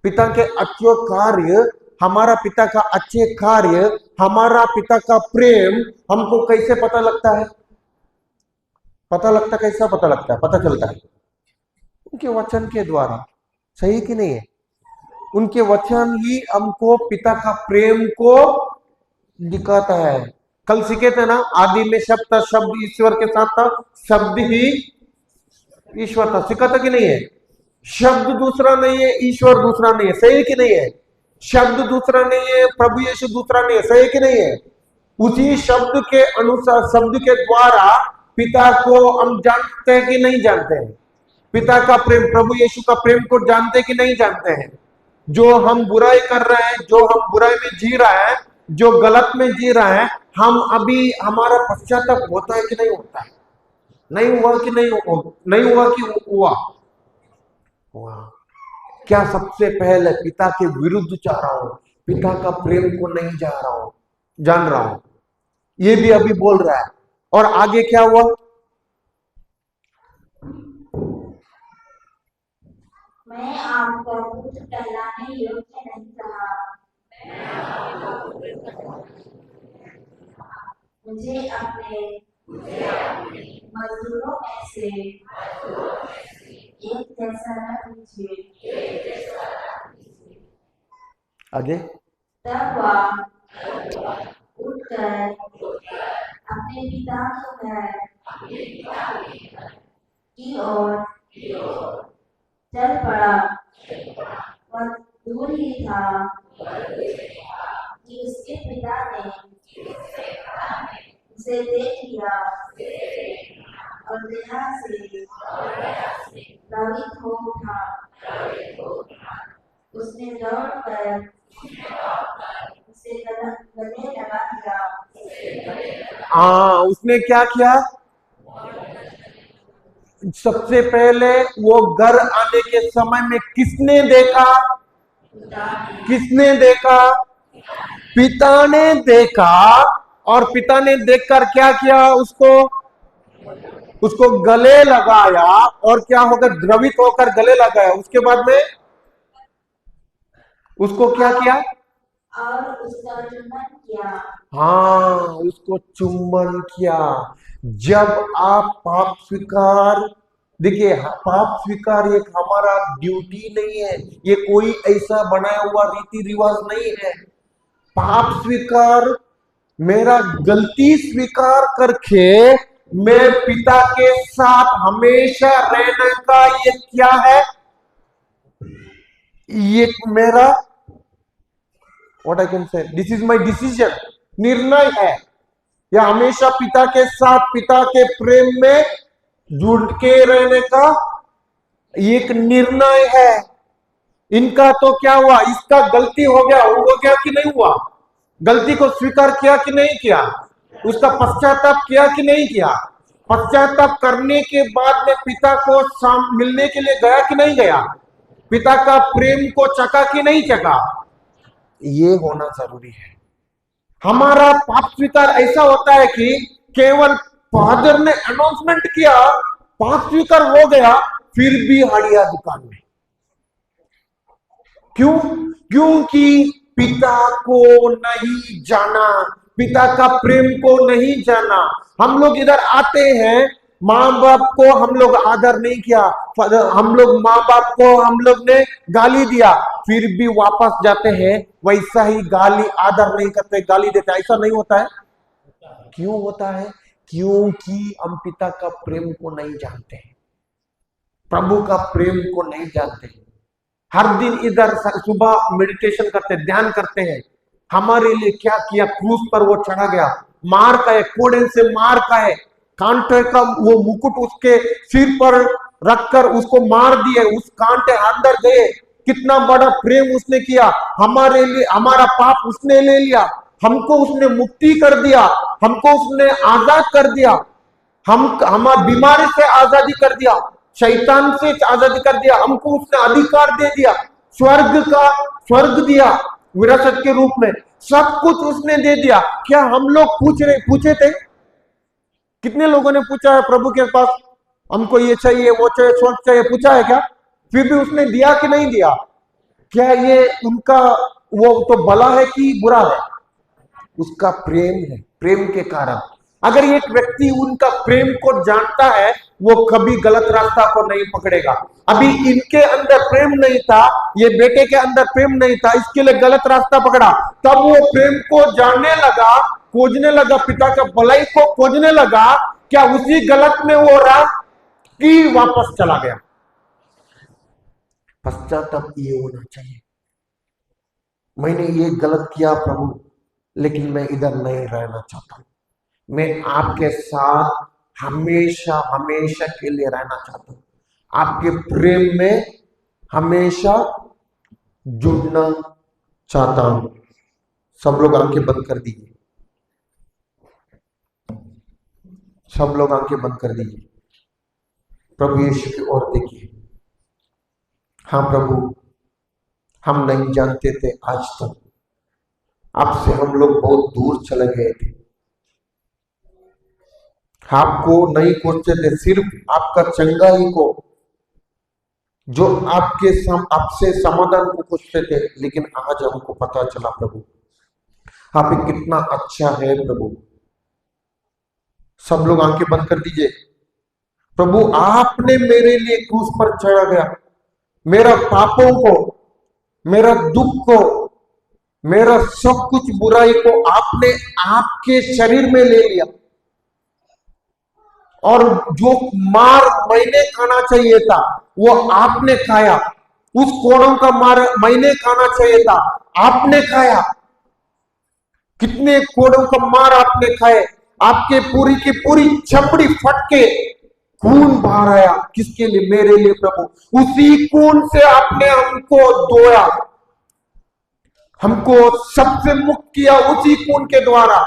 पिता के अच्छे कार्य, हमारा पिता का अच्छे कार्य, हमारा पिता का प्रेम हमको कैसे पता लगता है? पता लगता कैसा पता लगता है? पता चलता है उनके वचन के द्वारा। सही कि नहीं है? उनके वचन ही हमको पिता का प्रेम को दिखाता है। कल सीखे थे ना, आदि में शब्द था, शब्द ईश्वर के साथ था, शब्द ही ईश्वर था। सीखा था कि नहीं है? शब्द दूसरा नहीं है, ईश्वर दूसरा नहीं है। सही कि नहीं है? शब्द दूसरा नहीं है, प्रभु यीशु दूसरा नहीं है। सही कि नहीं है? उसी शब्द के अनुसार, शब्द के द्वारा पिता को हम जानते हैं कि नहीं जानते हैं? पिता का प्रेम, प्रभु यीशु का प्रेम को जानते कि नहीं जानते हैं? जो हम बुराई कर रहे हैं, जो हम बुराई में जी रहा है, जो गलत में जी रहा है, हम अभी हमारा पश्चाताप होता है कि नहीं होता है? नहीं हुआ कि नहीं हुआ कि हुआ? क्या सबसे पहले पिता के विरुद्ध जा रहा हूं, पिता का प्रेम को नहीं जान रहा हूं? ये भी अभी बोल रहा है। और आगे क्या हुआ? मैं आपका पुत्र कहलाने योग्य नहीं रहा, मुझे अपने मजदूरों में से एक जैसा न कीजिए। आगे तब वह उठकर अपने पिता के घर की ओर चल पड़ा। वह दूर ही था कि उसके पिता ने उसे देख लिया और दया से प्रेरित हो उठा। उसने दौड़कर उसे गले लगा दिया। हाँ, उसने क्या किया? सबसे पहले वो घर आने के समय में किसने देखा? किसने देखा? पिता ने देखा। और पिता ने देखकर क्या किया? उसको गले लगाया। और क्या होकर? द्रवित होकर गले लगाया। उसके बाद में उसको क्या किया? और उसका चुंबन किया। हाँ, उसको चुंबन किया। जब आप पाप स्वीकार, देखिए, पाप स्वीकार एक हमारा ड्यूटी नहीं है, ये कोई ऐसा बनाया हुआ रीति रिवाज नहीं है। पाप स्वीकार, मेरा गलती स्वीकार करके मैं पिता के साथ हमेशा रहने का ये क्या है? ये मेरा what I can say, this is my decision, निर्णय है। या हमेशा पिता के साथ, पिता के प्रेम में जुड़ के रहने का एक निर्णय है। इनका तो क्या हुआ? इसका गलती हो गया, हो गया कि नहीं हुआ? गलती को स्वीकार किया कि नहीं किया? उसका पश्चाताप किया कि नहीं किया? पश्चाताप करने के बाद में पिता को मिलने के लिए गया कि नहीं गया? पिता का प्रेम को चखा कि नहीं चखा? ये होना जरूरी है। हमारा पाप स्वीकार ऐसा होता है कि केवल फादर ने अनाउंसमेंट किया, पाप स्वीकार हो गया, फिर भी हड़िया दुकान में। क्यों? क्योंकि पिता को नहीं जाना, पिता का प्रेम को नहीं जाना। हम लोग इधर आते हैं, माँ बाप को हम लोग आदर नहीं किया, हम लोग माँ बाप को हम लोग ने गाली दिया, फिर भी वापस जाते हैं वैसा ही गाली, आदर नहीं करते, गाली देते। ऐसा नहीं होता है? क्यों होता है? क्योंकि हम पिता का प्रेम को नहीं जानते, प्रभु का प्रेम को नहीं जानते। हर दिन इधर सुबह मेडिटेशन करते, ध्यान करते हैं, हमारे लिए क्या किया? क्रूस पर वो चढ़ा गया, मार का है, कोड़े से मार का है, कांटे का वो मुकुट उसके सिर पर रखकर उसको मार दिए, उस कांटे अंदर गए। कितना बड़ा प्रेम उसने किया हमारे लिए, हमारा पाप उसने ले लिया, हमको उसने मुक्ति कर दिया, हमको उसने आजाद कर दिया, हमारी बीमारी से आजादी कर दिया, शैतान से आजादी कर दिया, हमको उसने अधिकार दे दिया, स्वर्ग दिया विरासत के रूप में, सब कुछ उसने दे दिया। क्या हम लोग पूछे थे? कितने लोगों ने पूछा है प्रभु के पास, हमको ये चाहिए, वो चाहिए, स्वर्ग चाहिए, पूछा है क्या? फिर भी उसने दिया कि नहीं दिया? क्या ये उनका वो तो भला है कि बुरा है? उसका प्रेम है, प्रेम के कारण। अगर एक व्यक्ति उनका प्रेम को जानता है, वो कभी गलत रास्ता को नहीं पकड़ेगा। अभी इनके अंदर प्रेम नहीं था, ये बेटे के अंदर प्रेम नहीं था, इसके लिए गलत रास्ता पकड़ा। तब वो प्रेम को जानने लगा, खोजने लगा, पिता का भलाई को खोजने लगा। क्या उसी गलत में वो रहा कि वापस चला गया? पश्चाताप ये होना चाहिए, मैंने ये गलत किया प्रभु, लेकिन मैं इधर नहीं रहना चाहता, मैं आपके साथ हमेशा हमेशा के लिए रहना चाहता हूं, आपके प्रेम में हमेशा जुड़ना चाहता हूं। सब लोग आंखें बंद कर दीजिए, सब लोग आंखें बंद कर दीजिए, प्रभु यीशु की ओर देखिए। हाँ प्रभु, हम नहीं जानते थे आज तक, आपसे हम लोग बहुत दूर चले गए थे, आपको नहीं खोजते थे, सिर्फ आपका चंगाई को, जो आपसे समाधान को खोजते थे। लेकिन आज हमको पता चला प्रभु आप कितना अच्छा है प्रभु। सब लोग आंखें बंद कर दीजिए। प्रभु आपने मेरे लिए क्रूस पर चढ़ा गया, मेरा पापों को, मेरा दुख को, मेरा सब कुछ बुराई को आपने आपके शरीर में ले लिया। और जो मार मैंने खाना चाहिए था वो आपने खाया, उस कोड़ों का मार मैंने खाना चाहिए था आपने खाया। कितने कोड़ों का मार आपने खाए, आपके पूरी की पूरी चमड़ी फट के खून बाहर आया। किसके लिए? मेरे लिए प्रभु। उसी खून से आपने हमको धोया, हमको सबसे मुक्त किया उसी खून के द्वारा।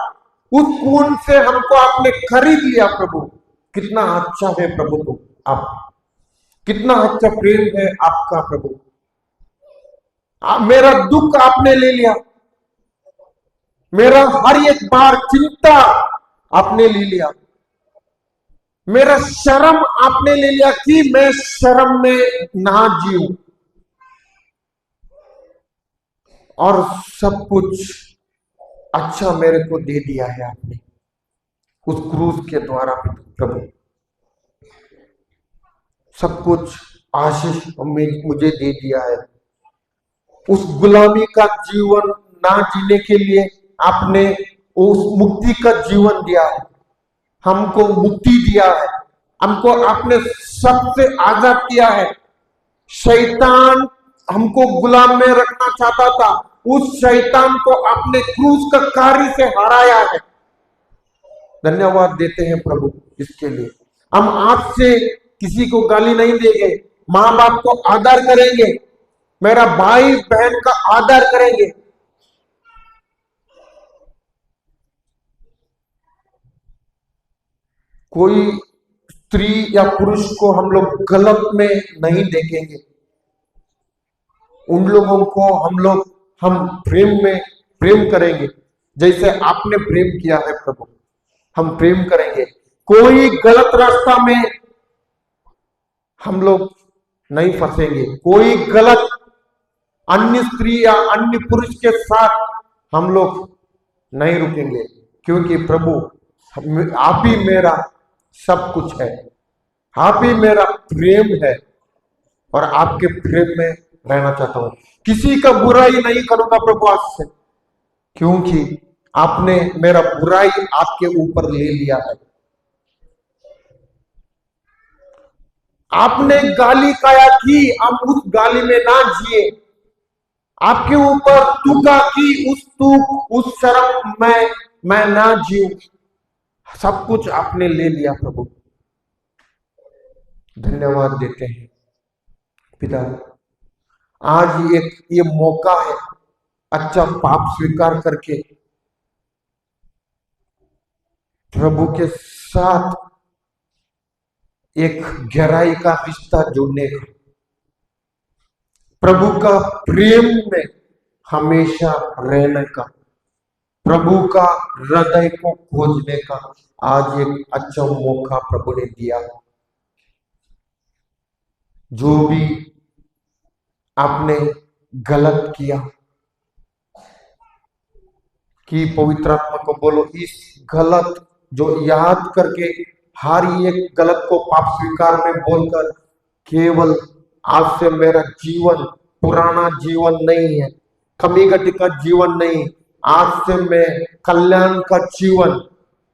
उस खून से हमको आपने खरीद लिया प्रभु। कितना अच्छा है प्रभु तो आप, कितना अच्छा प्रेम है आपका प्रभु। मेरा दुख आपने ले लिया, मेरा हर एक बार चिंता आपने ले लिया, मेरा शर्म आपने ले लिया कि मैं शर्म में ना जीऊं। और सब कुछ अच्छा मेरे को दे दिया है आपने उस क्रूस के द्वारा प्रभु। सब कुछ आशीष मुझे दे दिया है। उस गुलामी का जीवन ना जीने के लिए आपने उस मुक्ति का जीवन दिया है, हमको मुक्ति दिया है, हमको आपने सबसे आजाद किया है। शैतान हमको गुलाम में रखना चाहता था, उस शैतान को आपने क्रूस का कार्य से हराया है। धन्यवाद देते हैं प्रभु इसके लिए। हम आपसे किसी को गाली नहीं देंगे, माँ बाप को आदर करेंगे, मेरा भाई बहन का आदर करेंगे। कोई स्त्री या पुरुष को हम लोग गलत में नहीं देखेंगे। उन लोगों को हम प्रेम करेंगे जैसे आपने प्रेम किया है प्रभु। हम प्रेम करेंगे, कोई गलत रास्ता में हम लोग नहीं फंसेंगे, कोई गलत अन्य स्त्री या अन्य पुरुष के साथ हम लोग नहीं रुकेंगे, क्योंकि प्रभु आप ही मेरा सब कुछ है, आप ही मेरा प्रेम है और आपके प्रेम में रहना चाहता हूं। किसी का बुराई नहीं करूंगा प्रभु आज से, क्योंकि आपने मेरा बुराई आपके ऊपर ले लिया है। आपने गाली खाया कि हम उस गाली में ना जिए, आपके ऊपर तुका कि उस शर्म में मैं ना जीऊं। सब कुछ आपने ले लिया प्रभु। धन्यवाद देते हैं पिता। आज ये मौका है अच्छा पाप स्वीकार करके प्रभु के साथ एक गहराई का रिश्ता जोड़ने का, प्रभु का प्रेम में हमेशा रहने का, प्रभु का हृदय को खोजने का आज एक अच्छा मौका प्रभु ने दिया। जो भी आपने गलत किया कि पवित्र आत्मा को बोलो, इस गलत जो याद करके हर एक गलत को पाप स्वीकार में बोलकर केवल आज से मेरा जीवन पुराना जीवन नहीं है, कमी घटी का जीवन नहीं, आज से मैं कल्याण का जीवन,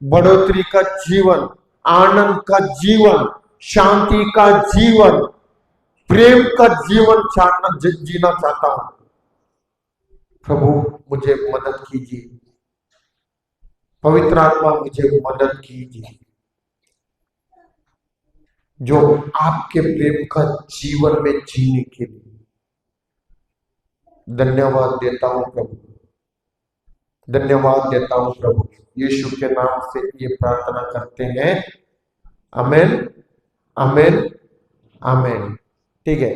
बढ़ोतरी का जीवन, आनंद का जीवन, शांति का जीवन, प्रेम का जीवन जीना चाहता हूं। प्रभु मुझे मदद कीजिए, पवित्र आत्मा मुझे मदद कीजिए, जो आपके प्रेम का जीवन में जीने के लिए। धन्यवाद देता हूं प्रभु, धन्यवाद देता हूं प्रभु। यीशु के नाम से ये प्रार्थना करते हैं, आमेन, आमेन, आमेन। ठीक है।